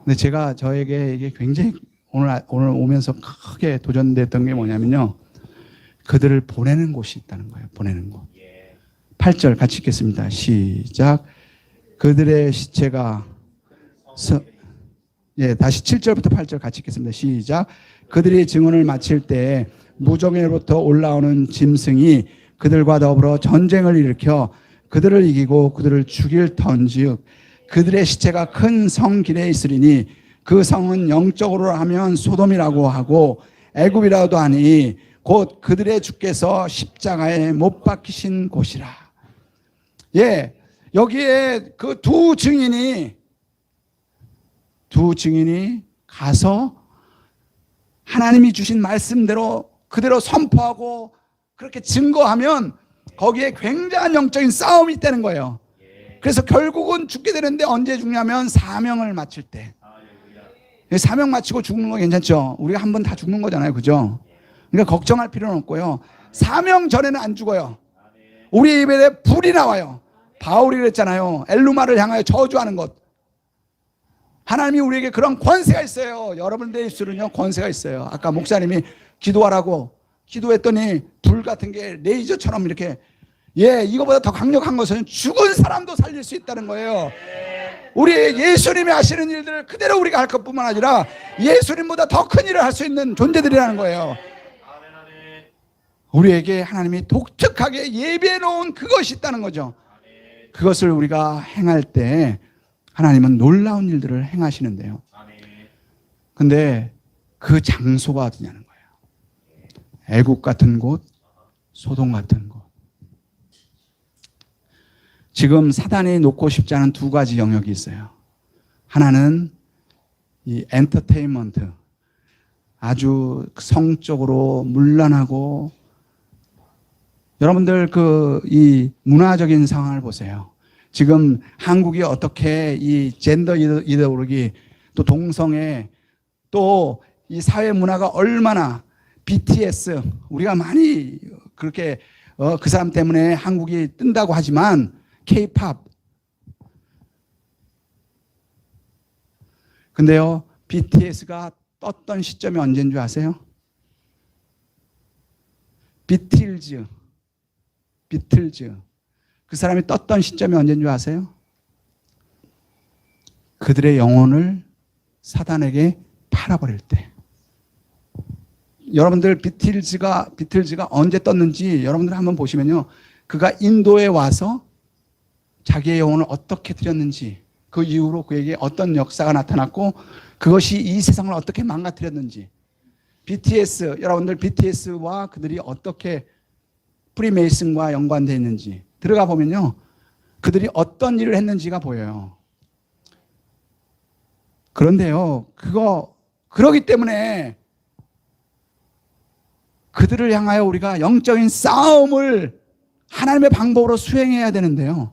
근데 제가 저에게 이게 굉장히 오늘 오면서 크게 도전됐던 게 뭐냐면요. 그들을 보내는 곳이 있다는 거예요. 보내는 곳. 8절 같이 읽겠습니다. 시작. 그들의 시체가 다시 7절부터 8절 같이 읽겠습니다. 시작. 그들이 증언을 마칠 때 무정에로부터 올라오는 짐승이 그들과 더불어 전쟁을 일으켜 그들을 이기고 그들을 죽일 터인즉 그들의 시체가 큰 성 길에 있으리니 그 성은 영적으로 하면 소돔이라고 하고 애굽이라도 하니 곧 그들의 주께서 십자가에 못 박히신 곳이라. 여기에 그 두 증인이 가서 하나님이 주신 말씀대로 그대로 선포하고 그렇게 증거하면 거기에 굉장한 영적인 싸움이 있다는 거예요. 그래서 결국은 죽게 되는데 언제 죽냐면 사명을 마칠 때. 사명 마치고 죽는 거 괜찮죠? 우리가 한 번 다 죽는 거잖아요. 그죠? 그러니까 걱정할 필요는 없고요. 사명 전에는 안 죽어요. 우리 입에 불이 나와요. 바울이 그랬잖아요. 엘루마를 향하여 저주하는 것. 하나님이 우리에게 그런 권세가 있어요. 여러분들의 입술은요 권세가 있어요. 아까 목사님이 기도하라고 기도했더니 불 같은 게 레이저처럼 이렇게 이거보다 더 강력한 것은 죽은 사람도 살릴 수 있다는 거예요. 우리 예수님이 하시는 일들을 그대로 우리가 할 것뿐만 아니라 예수님보다 더 큰 일을 할 수 있는 존재들이라는 거예요. 우리에게 하나님이 독특하게 예비해 놓은 그것이 있다는 거죠. 그것을 우리가 행할 때 하나님은 놀라운 일들을 행하시는데요. 근데 그 장소가 어디냐는 거예요. 애국 같은 곳, 소돔 같은 곳. 지금 사단이 놓고 싶지 않은 두 가지 영역이 있어요. 하나는 이 엔터테인먼트, 아주 성적으로 문란하고, 여러분들 이 문화적인 상황을 보세요. 지금 한국이 어떻게 이 젠더 이데올로기, 또 동성애, 또 이 사회 문화가 얼마나 BTS, 우리가 많이 그렇게 그 사람 때문에 한국이 뜬다고 하지만 K-팝. 근데요, BTS가 떴던 시점이 언제인 줄 아세요? 비틀즈. 그 사람이 떴던 시점이 언제인 줄 아세요? 그들의 영혼을 사단에게 팔아버릴 때. 여러분들 비틀즈가 언제 떴는지 여러분들 한번 보시면요. 그가 인도에 와서 자기의 영혼을 어떻게 드렸는지, 그 이후로 그에게 어떤 역사가 나타났고 그것이 이 세상을 어떻게 망가뜨렸는지. BTS, 여러분들 BTS와 그들이 어떻게 프리메이슨과 연관되어 있는지 들어가 보면요. 그들이 어떤 일을 했는지가 보여요. 그런데요. 그러기 때문에 그들을 향하여 우리가 영적인 싸움을 하나님의 방법으로 수행해야 되는데요.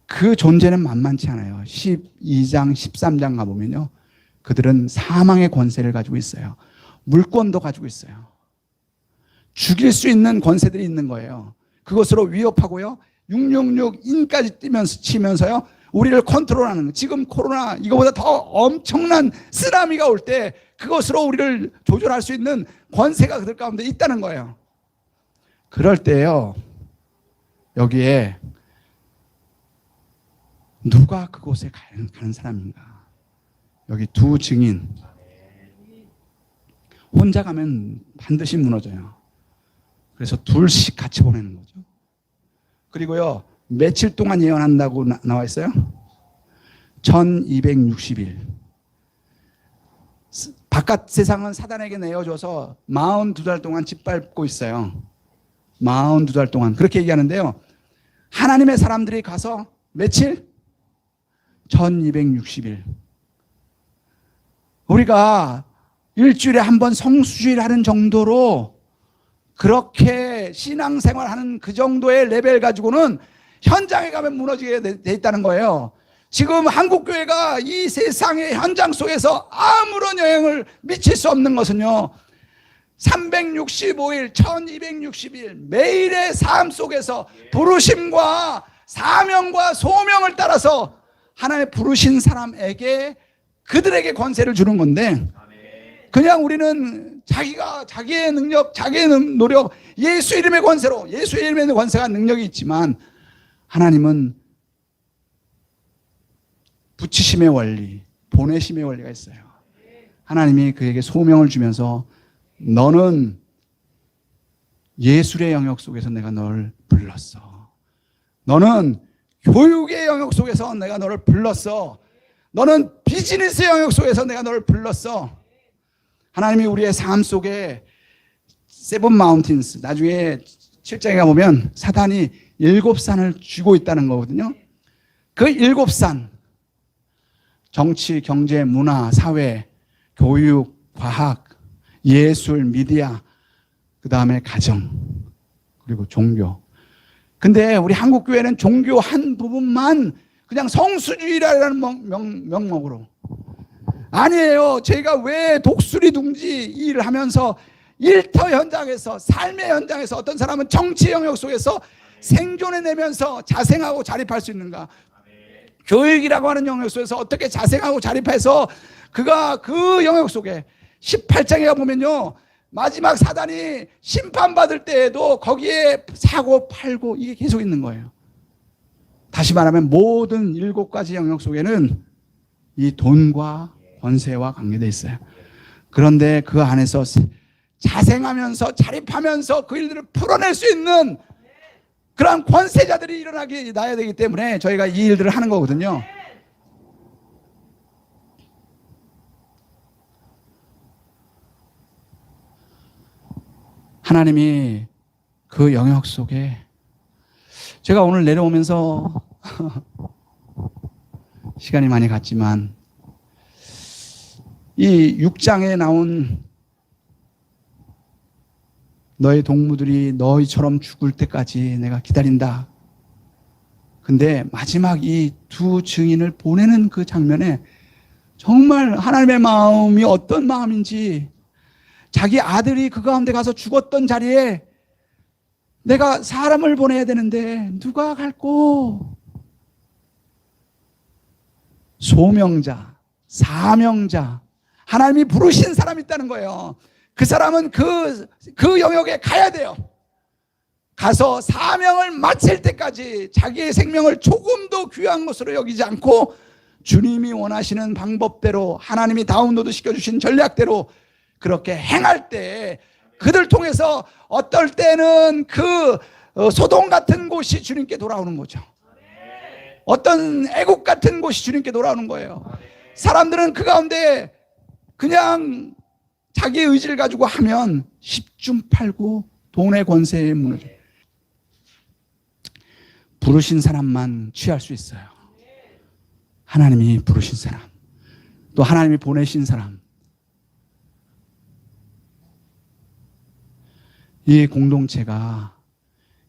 그 존재는 만만치 않아요. 12장, 13장 가보면요. 그들은 사망의 권세를 가지고 있어요. 물권도 가지고 있어요. 죽일 수 있는 권세들이 있는 거예요. 그것으로 위협하고요. 666인까지 치면서요. 우리를 컨트롤하는, 지금 코로나 이거보다 더 엄청난 쓰나미가 올 때 그것으로 우리를 조절할 수 있는 권세가 그들 가운데 있다는 거예요. 그럴 때요. 여기에 누가 그곳에 가는 사람인가? 여기 두 증인. 혼자 가면 반드시 무너져요. 그래서 둘씩 같이 보내는 거죠. 그리고요, 며칠 동안 예언한다고 나와 있어요? 1260일. 바깥 세상은 사단에게 내어줘서 42달 동안 짓밟고 있어요. 42달 동안. 그렇게 얘기하는데요. 하나님의 사람들이 가서 며칠? 1260일. 우리가 일주일에 한 번 성수주일 하는 정도로 그렇게 신앙생활 하는 그 정도의 레벨 가지고는 현장에 가면 무너지게 돼 있다는 거예요. 지금 한국교회가 이 세상의 현장 속에서 아무런 영향을 미칠 수 없는 것은요, 365일, 1260일 매일의 삶 속에서 부르심과 사명과 소명을 따라서 하나님의 부르신 사람에게 그들에게 권세를 주는 건데, 그냥 우리는 자기의 능력, 자기의 노력, 예수 이름의 권세로, 예수 이름의 권세가 능력이 있지만, 하나님은 붙이심의 원리, 보내심의 원리가 있어요. 하나님이 그에게 소명을 주면서 너는 예술의 영역 속에서 내가 널 불렀어. 너는 교육의 영역 속에서 내가 너를 불렀어. 너는 비즈니스 영역 속에서 내가 너를 불렀어. 하나님이 우리의 삶 속에 세븐 마운틴스, 나중에 7장에 가보면 사단이 7산을 쥐고 있다는 거거든요. 그 7산, 정치, 경제, 문화, 사회, 교육, 과학, 예술, 미디어, 그 다음에 가정, 그리고 종교. 근데 우리 한국교회는 종교 한 부분만 그냥 성수주의라는 명목으로. 아니에요. 제가 왜 독수리 둥지 일을 하면서 일터 현장에서, 삶의 현장에서 어떤 사람은 정치 영역 속에서 생존해내면서 자생하고 자립할 수 있는가? 교육이라고 하는 영역 속에서 어떻게 자생하고 자립해서 그가 그 영역 속에 18장에 가보면요, 마지막 사단이 심판받을 때에도 거기에 사고 팔고 이게 계속 있는 거예요. 다시 말하면 모든 7가지 영역 속에는 이 돈과 권세와 관계되어 있어요. 그런데 그 안에서 자생하면서 자립하면서 그 일들을 풀어낼 수 있는 그러한 권세자들이 일어나야 되기 때문에 저희가 이 일들을 하는 거거든요. 하나님이 그 영역 속에, 제가 오늘 내려오면서 시간이 많이 갔지만 이 6장에 나온 너의 동무들이 너희처럼 죽을 때까지 내가 기다린다. 근데 마지막 이 두 증인을 보내는 그 장면에 정말 하나님의 마음이 어떤 마음인지, 자기 아들이 그 가운데 가서 죽었던 자리에 내가 사람을 보내야 되는데 누가 갈꼬? 소명자, 사명자, 하나님이 부르신 사람이 있다는 거예요. 그 사람은 그 영역에 가야 돼요. 가서 사명을 마칠 때까지 자기의 생명을 조금도 귀한 것으로 여기지 않고 주님이 원하시는 방법대로, 하나님이 다운로드 시켜주신 전략대로 그렇게 행할 때 그들 통해서 어떨 때는 그 소돔 같은 곳이 주님께 돌아오는 거죠. 어떤 애국 같은 곳이 주님께 돌아오는 거예요. 사람들은 그 가운데 그냥 자기의 의지를 가지고 하면 십중팔구 돈의 권세에 무너져요. 부르신 사람만 취할 수 있어요. 하나님이 부르신 사람, 또 하나님이 보내신 사람. 이 공동체가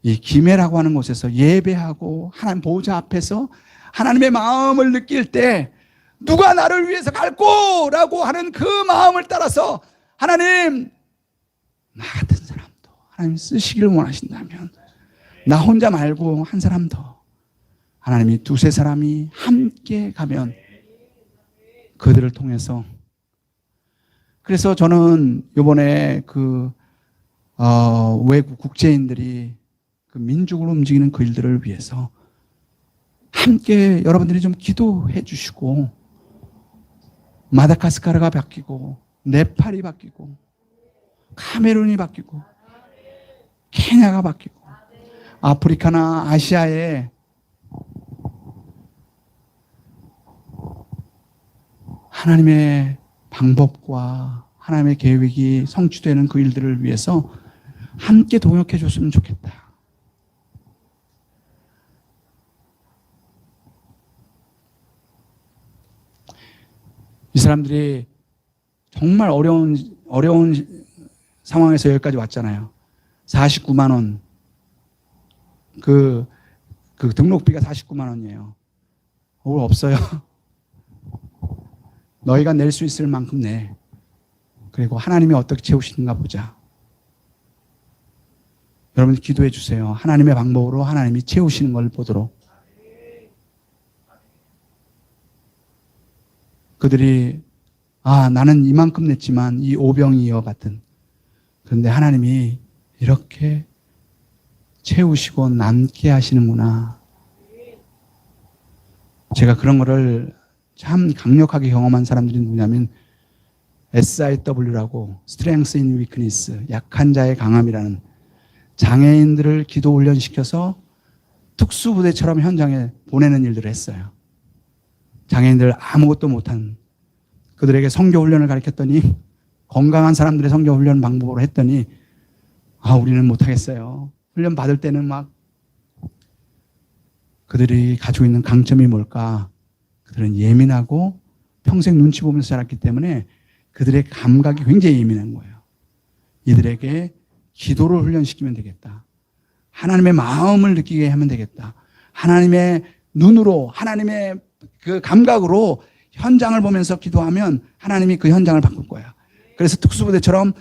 이 기회라고 하는 곳에서 예배하고 하나님 보호자 앞에서 하나님의 마음을 느낄 때 누가 나를 위해서 갈꼬? 라고 하는 그 마음을 따라서 하나님, 나 같은 사람도 하나님 쓰시기를 원하신다면 나 혼자 말고 한 사람 더, 하나님이 두세 사람이 함께 가면 그들을 통해서. 그래서 저는 이번에 외국 국제인들이 그 민족을 움직이는 그 일들을 위해서 함께 여러분들이 좀 기도해 주시고, 마다가스카르가 바뀌고 네팔이 바뀌고 카메룬이 바뀌고 케냐가 바뀌고 아프리카나 아시아에 하나님의 방법과 하나님의 계획이 성취되는 그 일들을 위해서 함께 동역해 줬으면 좋겠다. 이 사람들이 정말 어려운 상황에서 여기까지 왔잖아요. 49만 원. 그 등록비가 49만 원이에요. 없어요. 너희가 낼 수 있을 만큼 내. 그리고 하나님이 어떻게 채우시는가 보자. 여러분 기도해 주세요. 하나님의 방법으로 하나님이 채우시는 걸 보도록. 그들이 나는 이만큼 냈지만 이 오병이어 같은, 그런데 하나님이 이렇게 채우시고 남게 하시는구나. 제가 그런 거를 참 강력하게 경험한 사람들이 누구냐면 SIW라고 Strength in Weakness, 약한 자의 강함이라는, 장애인들을 기도 훈련시켜서 특수부대처럼 현장에 보내는 일들을 했어요. 장애인들 아무것도 못한 그들에게 성교 훈련을 가르쳤더니, 건강한 사람들의 성교 훈련 방법으로 했더니 우리는 못하겠어요. 훈련 받을 때는 막, 그들이 가지고 있는 강점이 뭘까? 그들은 예민하고 평생 눈치 보면서 자랐기 때문에 그들의 감각이 굉장히 예민한 거예요. 이들에게 기도를 훈련시키면 되겠다. 하나님의 마음을 느끼게 하면 되겠다. 하나님의 눈으로, 하나님의 그 감각으로 현장을 보면서 기도하면 하나님이 그 현장을 바꿀 거야. 그래서 특수부대처럼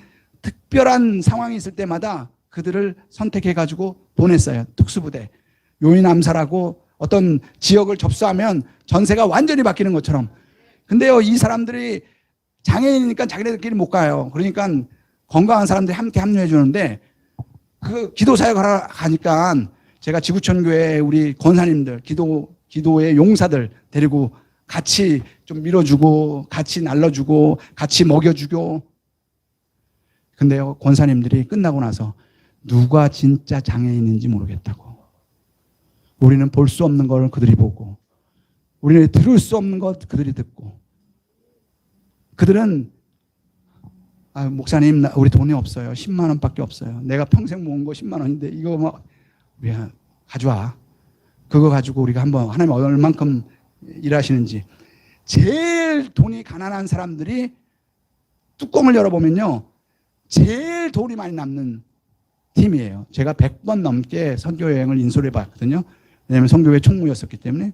특별한 상황이 있을 때마다 그들을 선택해가지고 보냈어요. 특수부대. 요인 암살하고 어떤 지역을 접수하면 전세가 완전히 바뀌는 것처럼. 근데요, 이 사람들이 장애인이니까 자기네들끼리 못 가요. 그러니까 건강한 사람들이 함께 합류해 주는데, 그 기도 사역하러 가니까 제가 지구촌교회 우리 권사님들, 기도의 용사들 데리고 같이 좀 밀어주고, 같이 날라주고, 같이 먹여주고. 근데요, 권사님들이 끝나고 나서 누가 진짜 장애인인지 모르겠다고. 우리는 볼 수 없는 걸 그들이 보고, 우리는 들을 수 없는 것 그들이 듣고. 그들은 목사님, 우리 돈이 없어요. 10만 원밖에 없어요. 내가 평생 모은 거 10만 원인데 이거 뭐 가져와. 그거 가지고 우리가 한번 하나님 얼만큼 일하시는지. 제일 돈이 가난한 사람들이 뚜껑을 열어보면요, 제일 돈이 많이 남는 팀이에요. 제가 100번 넘게 선교여행을 인솔해 봤거든요. 왜냐하면 선교회 총무였었기 때문에.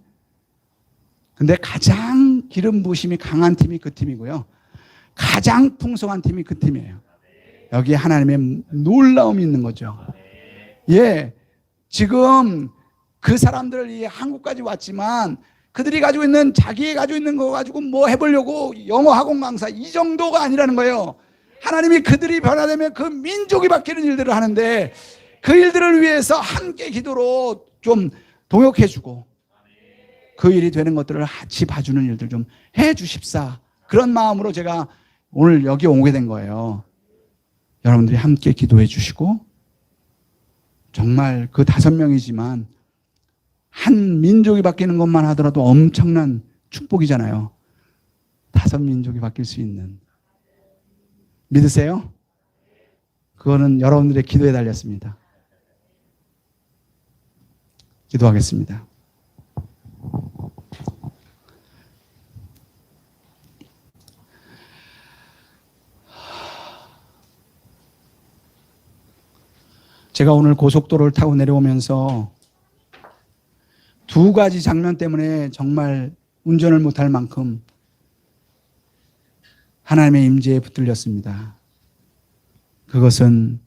근데 가장 기름 부으심이 강한 팀이 그 팀이고요, 가장 풍성한 팀이 그 팀이에요. 여기에 하나님의 놀라움이 있는 거죠. 예, 지금 그 사람들이 한국까지 왔지만 그들이 가지고 있는, 자기 가지고 있는 거 가지고 뭐 해보려고 영어 학원 강사 이 정도가 아니라는 거예요. 하나님이 그들이 변화되면 그 민족이 바뀌는 일들을 하는데, 그 일들을 위해서 함께 기도로 좀 동역해주고 그 일이 되는 것들을 같이 봐주는 일들 좀 해주십사. 그런 마음으로 제가 오늘 여기 오게 된 거예요. 여러분들이 함께 기도해 주시고, 정말 그 5명이지만 한 민족이 바뀌는 것만 하더라도 엄청난 축복이잖아요. 5민족이 바뀔 수 있는. 믿으세요? 그거는 여러분들의 기도에 달렸습니다. 기도하겠습니다. 제가 오늘 고속도로를 타고 내려오면서 2가지 장면 때문에 정말 운전을 못할 만큼 하나님의 임재에 붙들렸습니다. 그것은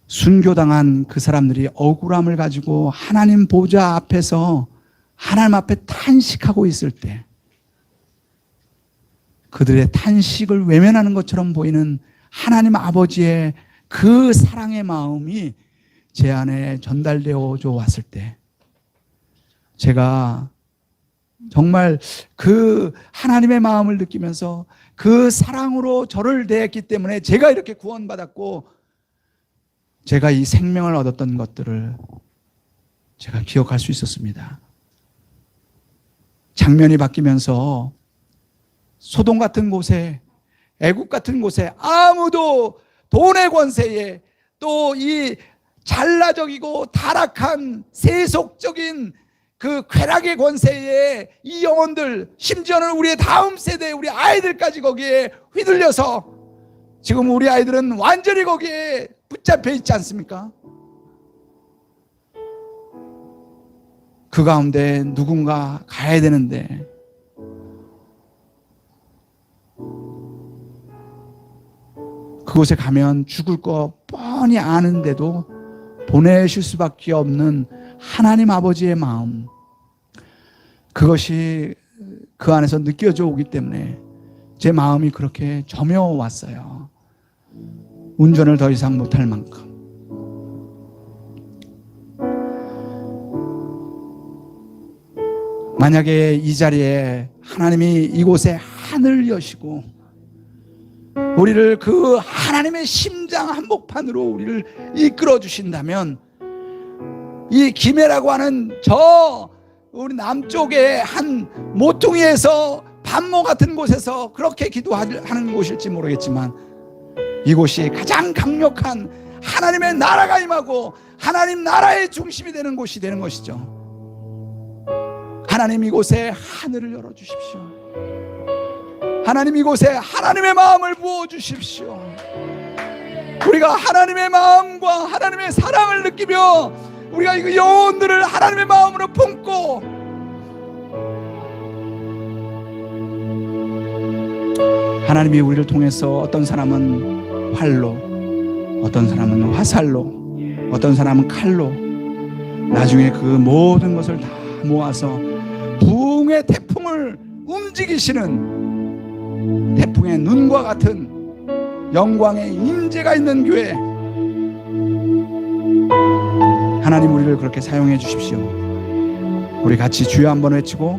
순교당한 그 사람들이 억울함을 가지고 하나님 보좌 앞에서 하나님 앞에 탄식하고 있을 때, 그들의 탄식을 외면하는 것처럼 보이는 하나님 아버지의 그 사랑의 마음이 제 안에 전달되어 왔을 때, 제가 정말 그 하나님의 마음을 느끼면서 그 사랑으로 저를 대했기 때문에 제가 이렇게 구원받았고, 제가 이 생명을 얻었던 것들을 제가 기억할 수 있었습니다. 장면이 바뀌면서 소돔 같은 곳에, 애국 같은 곳에 아무도 돈의 권세에, 또 이 잔라적이고 타락한 세속적인 그 쾌락의 권세에 이 영혼들, 심지어는 우리의 다음 세대, 우리 아이들까지 거기에 휘둘려서 지금 우리 아이들은 완전히 거기에 붙잡혀 있지 않습니까? 그 가운데 누군가 가야 되는데 그곳에 가면 죽을 거 뻔히 아는데도 보내실 수밖에 없는 하나님 아버지의 마음, 그것이 그 안에서 느껴져 오기 때문에 제 마음이 그렇게 저며왔어요. 운전을 더 이상 못할 만큼. 만약에 이 자리에 하나님이 이곳에 하늘을 여시고 우리를 그 하나님의 심장 한복판으로 우리를 이끌어 주신다면, 이 김해라고 하는 저 우리 남쪽의 한 모퉁이에서 반모 같은 곳에서 그렇게 기도하는 곳일지 모르겠지만, 이곳이 가장 강력한 하나님의 나라가 임하고 하나님 나라의 중심이 되는 곳이 되는 것이죠. 하나님 이곳에 하늘을 열어주십시오. 하나님 이곳에 하나님의 마음을 부어주십시오. 우리가 하나님의 마음과 하나님의 사랑을 느끼며 우리가 이 영혼들을 하나님의 마음으로 품고, 하나님이 우리를 통해서 어떤 사람은 활로, 어떤 사람은 화살로, 어떤 사람은 칼로, 나중에 그 모든 것을 다 모아서 부흥의 태풍을 움직이시는 태풍의 눈과 같은 영광의 임재가 있는 교회, 하나님 우리를 그렇게 사용해 주십시오. 우리 같이 주여 한번 외치고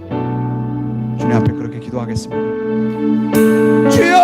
주님 앞에 그렇게 기도하겠습니다. 주여!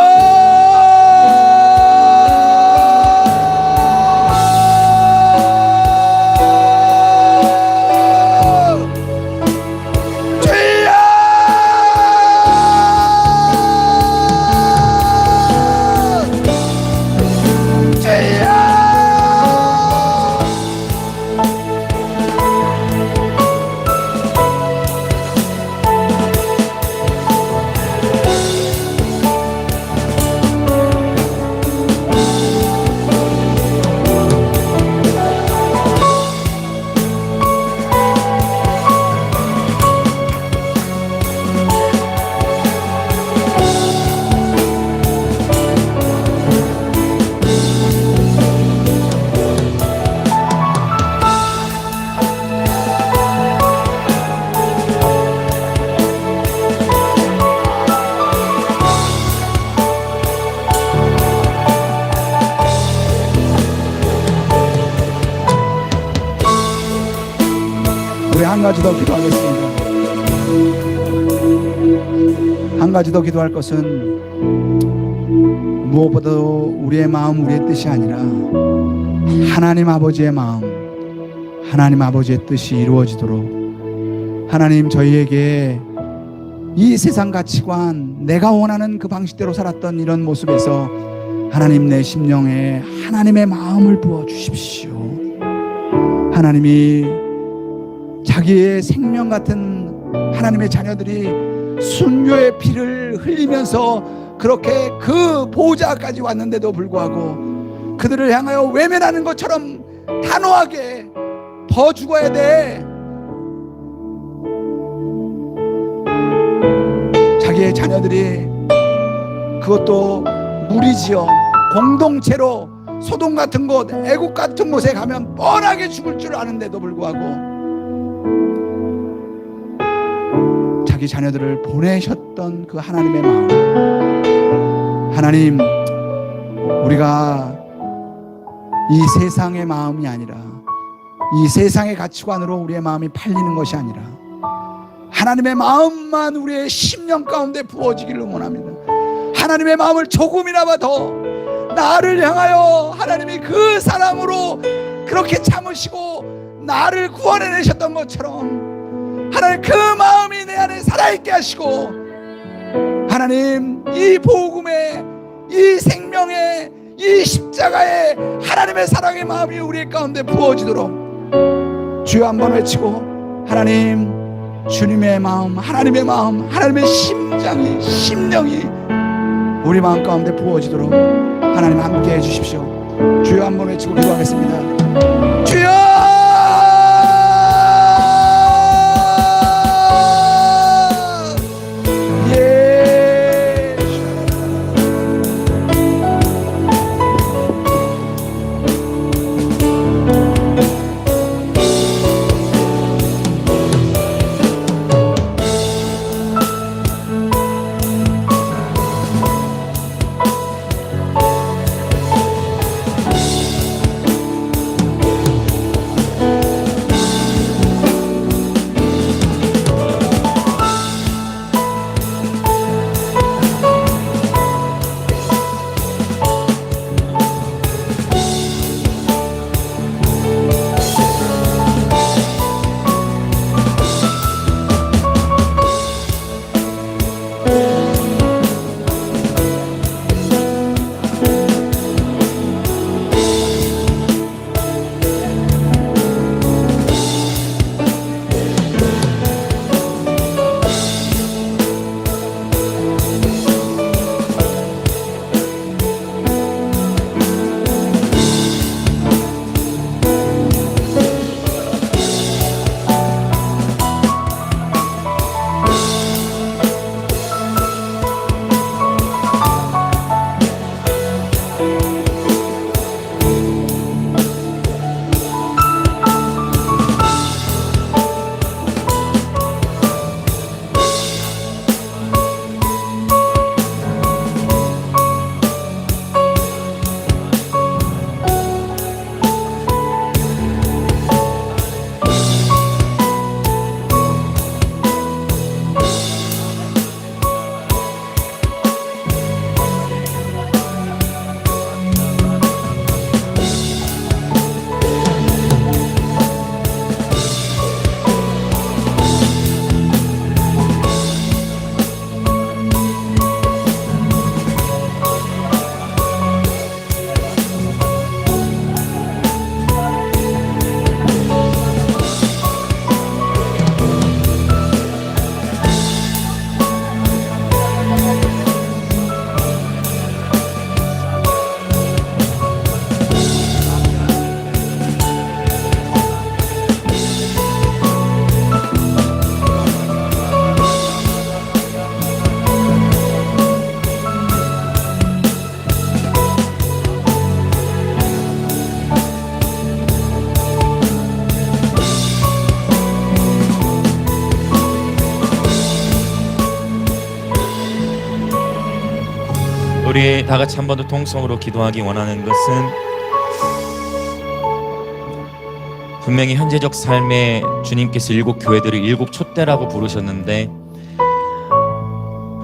한 가지 더 기도하겠습니다. 한 가지 더 기도할 것은 무엇보다도 우리의 마음, 우리의 뜻이 아니라 하나님 아버지의 마음, 하나님 아버지의 뜻이 이루어지도록, 하나님 저희에게 이 세상 가치관, 내가 원하는 그 방식대로 살았던 이런 모습에서 하나님 내 심령에 하나님의 마음을 부어주십시오. 하나님이 자기의 생명 같은 하나님의 자녀들이 순교의 피를 흘리면서 그렇게 그 보호자까지 왔는데도 불구하고 그들을 향하여 외면하는 것처럼 단호하게 더 죽어야 돼. 자기의 자녀들이, 그것도 무리지어 공동체로 소돔 같은 곳, 애국 같은 곳에 가면 뻔하게 죽을 줄 아는데도 불구하고 자기 자녀들을 보내셨던 그 하나님의 마음, 하나님, 우리가 이 세상의 마음이 아니라, 이 세상의 가치관으로 우리의 마음이 팔리는 것이 아니라 하나님의 마음만 우리의 심령 가운데 부어지기를 원합니다. 하나님의 마음을 조금이나마 더 나를 향하여 하나님이 그 사랑으로 그렇게 참으시고 나를 구원해내셨던 것처럼 하나님 그 마음이 내 안에 살아있게 하시고, 하나님 이 복음의, 이 생명의, 이 십자가의 하나님의 사랑의 마음이 우리 가운데 부어지도록 주여 한번 외치고, 하나님 주님의 마음, 하나님의 마음, 하나님의 심장이, 심령이 우리 마음 가운데 부어지도록 하나님 함께 해주십시오. 주여 한번 외치고 기도하겠습니다. 주여! 우리 다 같이 한 번 더 통성으로 기도하기 원하는 것은, 분명히 현재적 삶에 주님께서 일곱 교회들을 일곱 촛대라고 부르셨는데,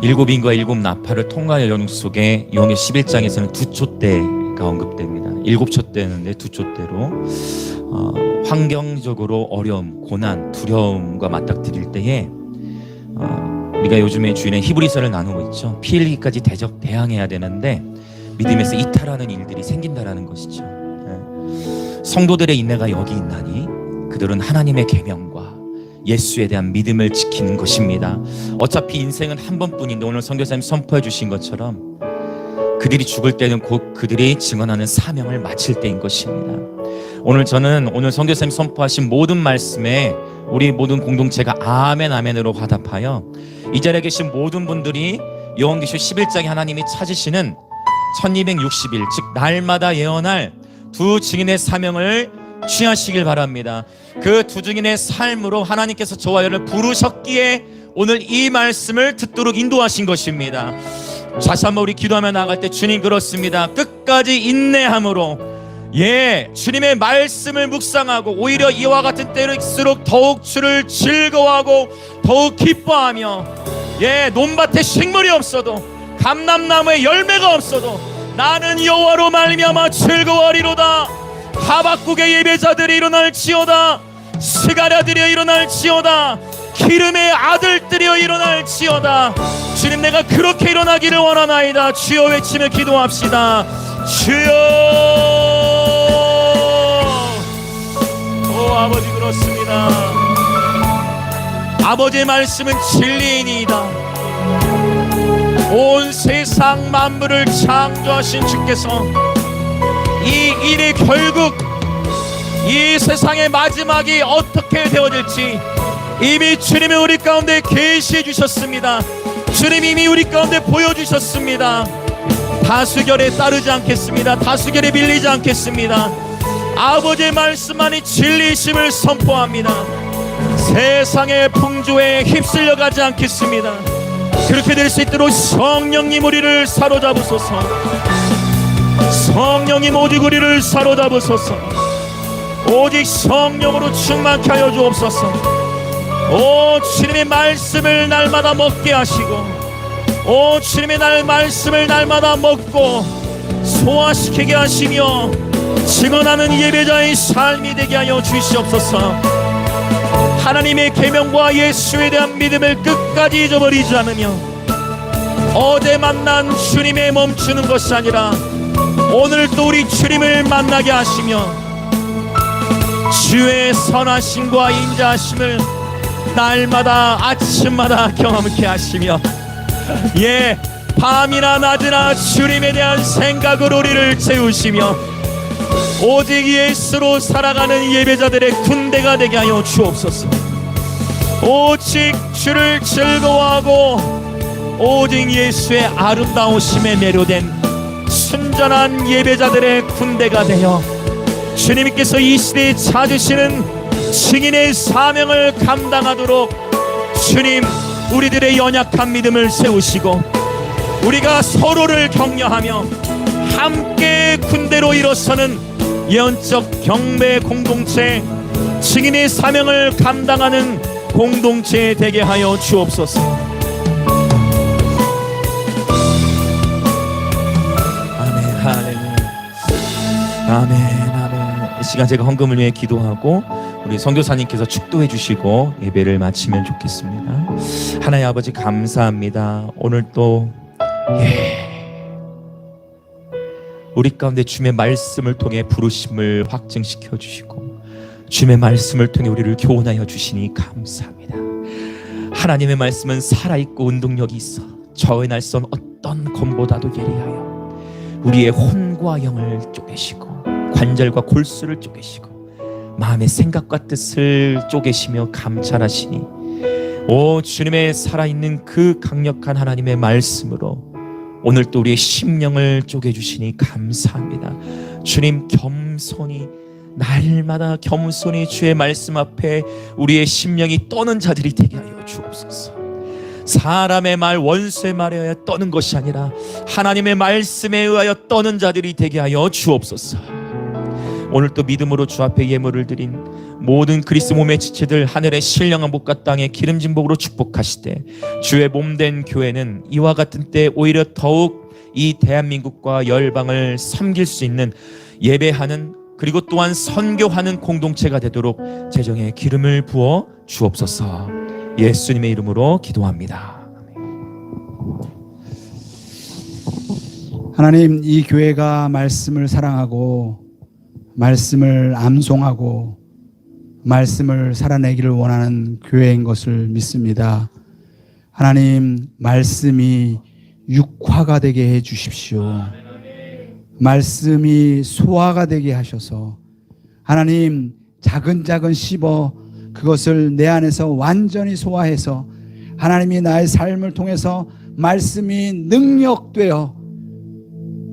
일곱 인과 일곱 나팔을 통과할 연속 속에 요한계 11장에서는 두 촛대가 언급됩니다. 일곱 촛대였는데 두 촛대로 환경적으로 어려움, 고난, 두려움과 맞닥뜨릴 때에 우리가 요즘에 주일에 히브리서를 나누고 있죠. 피 흘리기까지 대항해야 되는데 믿음에서 이탈하는 일들이 생긴다라는 것이죠. 성도들의 인내가 여기 있나니 그들은 하나님의 계명과 예수에 대한 믿음을 지키는 것입니다. 어차피 인생은 한 번뿐인데, 오늘 선교사님 선포해 주신 것처럼 그들이 죽을 때는 곧 그들이 증언하는 사명을 마칠 때인 것입니다. 오늘 저는 오늘 선교사님 선포하신 모든 말씀에 우리 모든 공동체가 아멘 아멘으로 화답하여 이 자리에 계신 모든 분들이 요한계시록 11장에 하나님이 찾으시는 1260일, 즉 날마다 예언할 두 증인의 사명을 취하시길 바랍니다. 그 두 증인의 삶으로 하나님께서 저와 여러분을 부르셨기에 오늘 이 말씀을 듣도록 인도하신 것입니다. 다시 한번 우리 기도하며 나아갈 때, 주님 그렇습니다. 끝까지 인내함으로 주님의 말씀을 묵상하고 오히려 이와 같은 때일수록 더욱 주를 즐거워하고 더욱 기뻐하며 논밭에 식물이 없어도 감람나무에 열매가 없어도 나는 여호와로 말미암아 즐거워하리로다. 하박국의 예배자들이 일어날지어다. 스가랴들이여 일어날지어다. 기름의 아들들이여 일어날지어다. 주님, 내가 그렇게 일어나기를 원하나이다. 주여 외치며 기도합시다. 주여. 오 아버지, 그렇습니다. 아버지의 말씀은 진리이니이다. 온 세상 만물을 창조하신 주께서 이 일이 결국 이 세상의 마지막이 어떻게 되어질지 이미 주님이 우리 가운데 계시해 주셨습니다. 주님이 이미 우리 가운데 보여주셨습니다. 다수결에 따르지 않겠습니다. 다수결에 밀리지 않겠습니다. 아버지의 말씀만이 진리심을 선포합니다. 세상의 풍조에 휩쓸려 가지 않겠습니다. 그렇게 될 수 있도록 성령님 우리를 사로잡으소서. 성령님 오직 우리를 사로잡으소서. 오직 성령으로 충만케 하여 주옵소서. 오 주님의 말씀을 날마다 먹게 하시고, 오 주님의 말씀을 날마다 먹고 소화시키게 하시며 증언하는 예배자의 삶이 되게 하여 주시옵소서. 하나님의 계명과 예수에 대한 믿음을 끝까지 잊어버리지 않으며 어제 만난 주님에 멈추는 것이 아니라 오늘 또 우리 주님을 만나게 하시며 주의 선하심과 인자하심을 날마다 아침마다 경험케 하시며 밤이나 낮이나 주님에 대한 생각으로 우리를 채우시며 오직 예수로 살아가는 예배자들의 군대가 되게 하여 주옵소서. 오직 주를 즐거워하고 오직 예수의 아름다우심에 매료된 순전한 예배자들의 군대가 되어 주님께서 이 시대에 찾으시는 증인의 사명을 감당하도록 주님 우리들의 연약한 믿음을 세우시고 우리가 서로를 격려하며 함께 군대로 일어서는 예언적 경배 공동체, 증인의 사명을 감당하는 공동체 되게 하여 주옵소서. 아멘. 할렐루야. 아멘. 이 시간 제가 헌금을 위해 기도하고 우리 선교사님께서 축도해 주시고 예배를 마치면 좋겠습니다. 하나님 아버지 감사합니다. 오늘 또 우리 가운데 주님의 말씀을 통해 부르심을 확증시켜 주시고 주님의 말씀을 통해 우리를 교훈하여 주시니 감사합니다. 하나님의 말씀은 살아있고 운동력이 있어 저의 날선 어떤 검보다도 예리하여 우리의 혼과 영을 쪼개시고 관절과 골수를 쪼개시고 마음의 생각과 뜻을 쪼개시며 감찰하시니 오 주님의 살아있는 그 강력한 하나님의 말씀으로 오늘 또 우리의 심령을 쪼개주시니 감사합니다. 주님 겸손히 날마다 겸손히 주의 말씀 앞에 우리의 심령이 떠는 자들이 되게 하여 주옵소서. 사람의 말, 원수의 말에 의하여 떠는 것이 아니라 하나님의 말씀에 의하여 떠는 자들이 되게 하여 주옵소서. 오늘 또 믿음으로 주 앞에 예물을 드린 모든 그리스도 몸의 지체들 하늘의 신령한 복과 땅의 기름진 복으로 축복하시되, 주의 몸된 교회는 이와 같은 때 오히려 더욱 이 대한민국과 열방을 섬길 수 있는 예배하는, 그리고 또한 선교하는 공동체가 되도록 재정에 기름을 부어 주옵소서. 예수님의 이름으로 기도합니다. 하나님, 이 교회가 말씀을 사랑하고 말씀을 암송하고 말씀을 살아내기를 원하는 교회인 것을 믿습니다. 하나님, 말씀이 육화가 되게 해 주십시오. 말씀이 소화가 되게 하셔서 하나님, 차근차근 씹어 그것을 내 안에서 완전히 소화해서 하나님이 나의 삶을 통해서 말씀이 능력되어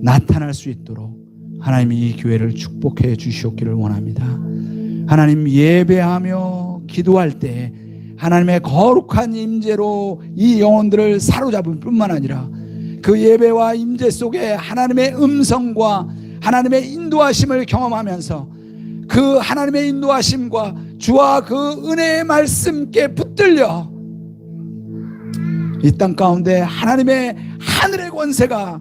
나타날 수 있도록 하나님이 이 교회를 축복해 주시옵기를 원합니다. 하나님, 예배하며 기도할 때 하나님의 거룩한 임재로 이 영혼들을 사로잡을 뿐만 아니라 그 예배와 임재 속에 하나님의 음성과 하나님의 인도하심을 경험하면서 그 하나님의 인도하심과 주와 그 은혜의 말씀께 붙들려 이 땅 가운데 하나님의 하늘의 권세가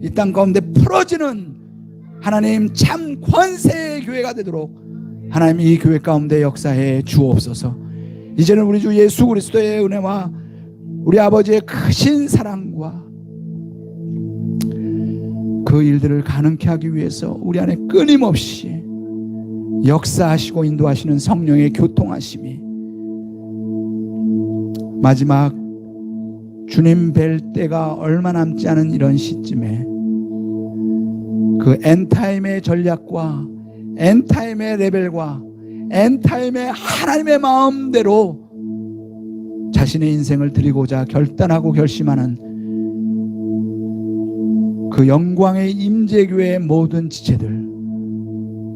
이 땅 가운데 풀어지는 하나님 참 권세의 교회가 되도록 하나님 이 교회 가운데 역사해 주옵소서. 이제는 우리 주 예수 그리스도의 은혜와 우리 아버지의 크신 사랑과 그 일들을 가능케 하기 위해서 우리 안에 끊임없이 역사하시고 인도하시는 성령의 교통하심이 마지막 주님 뵐 때가 얼마 남지 않은 이런 시점에 그 엔타임의 전략과 엔타임의 레벨과 엔타임의 하나님의 마음대로 자신의 인생을 드리고자 결단하고 결심하는 그 영광의 임재교회의 모든 지체들,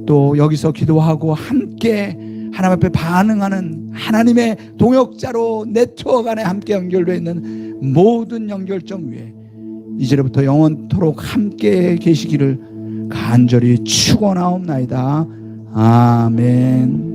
또 여기서 기도하고 함께 하나님 앞에 반응하는 하나님의 동역자로 네트워크 안에 함께 연결되어 있는 모든 연결점 위에 이제부터 영원토록 함께 계시기를 간절히 축원하옵나이다. 아멘.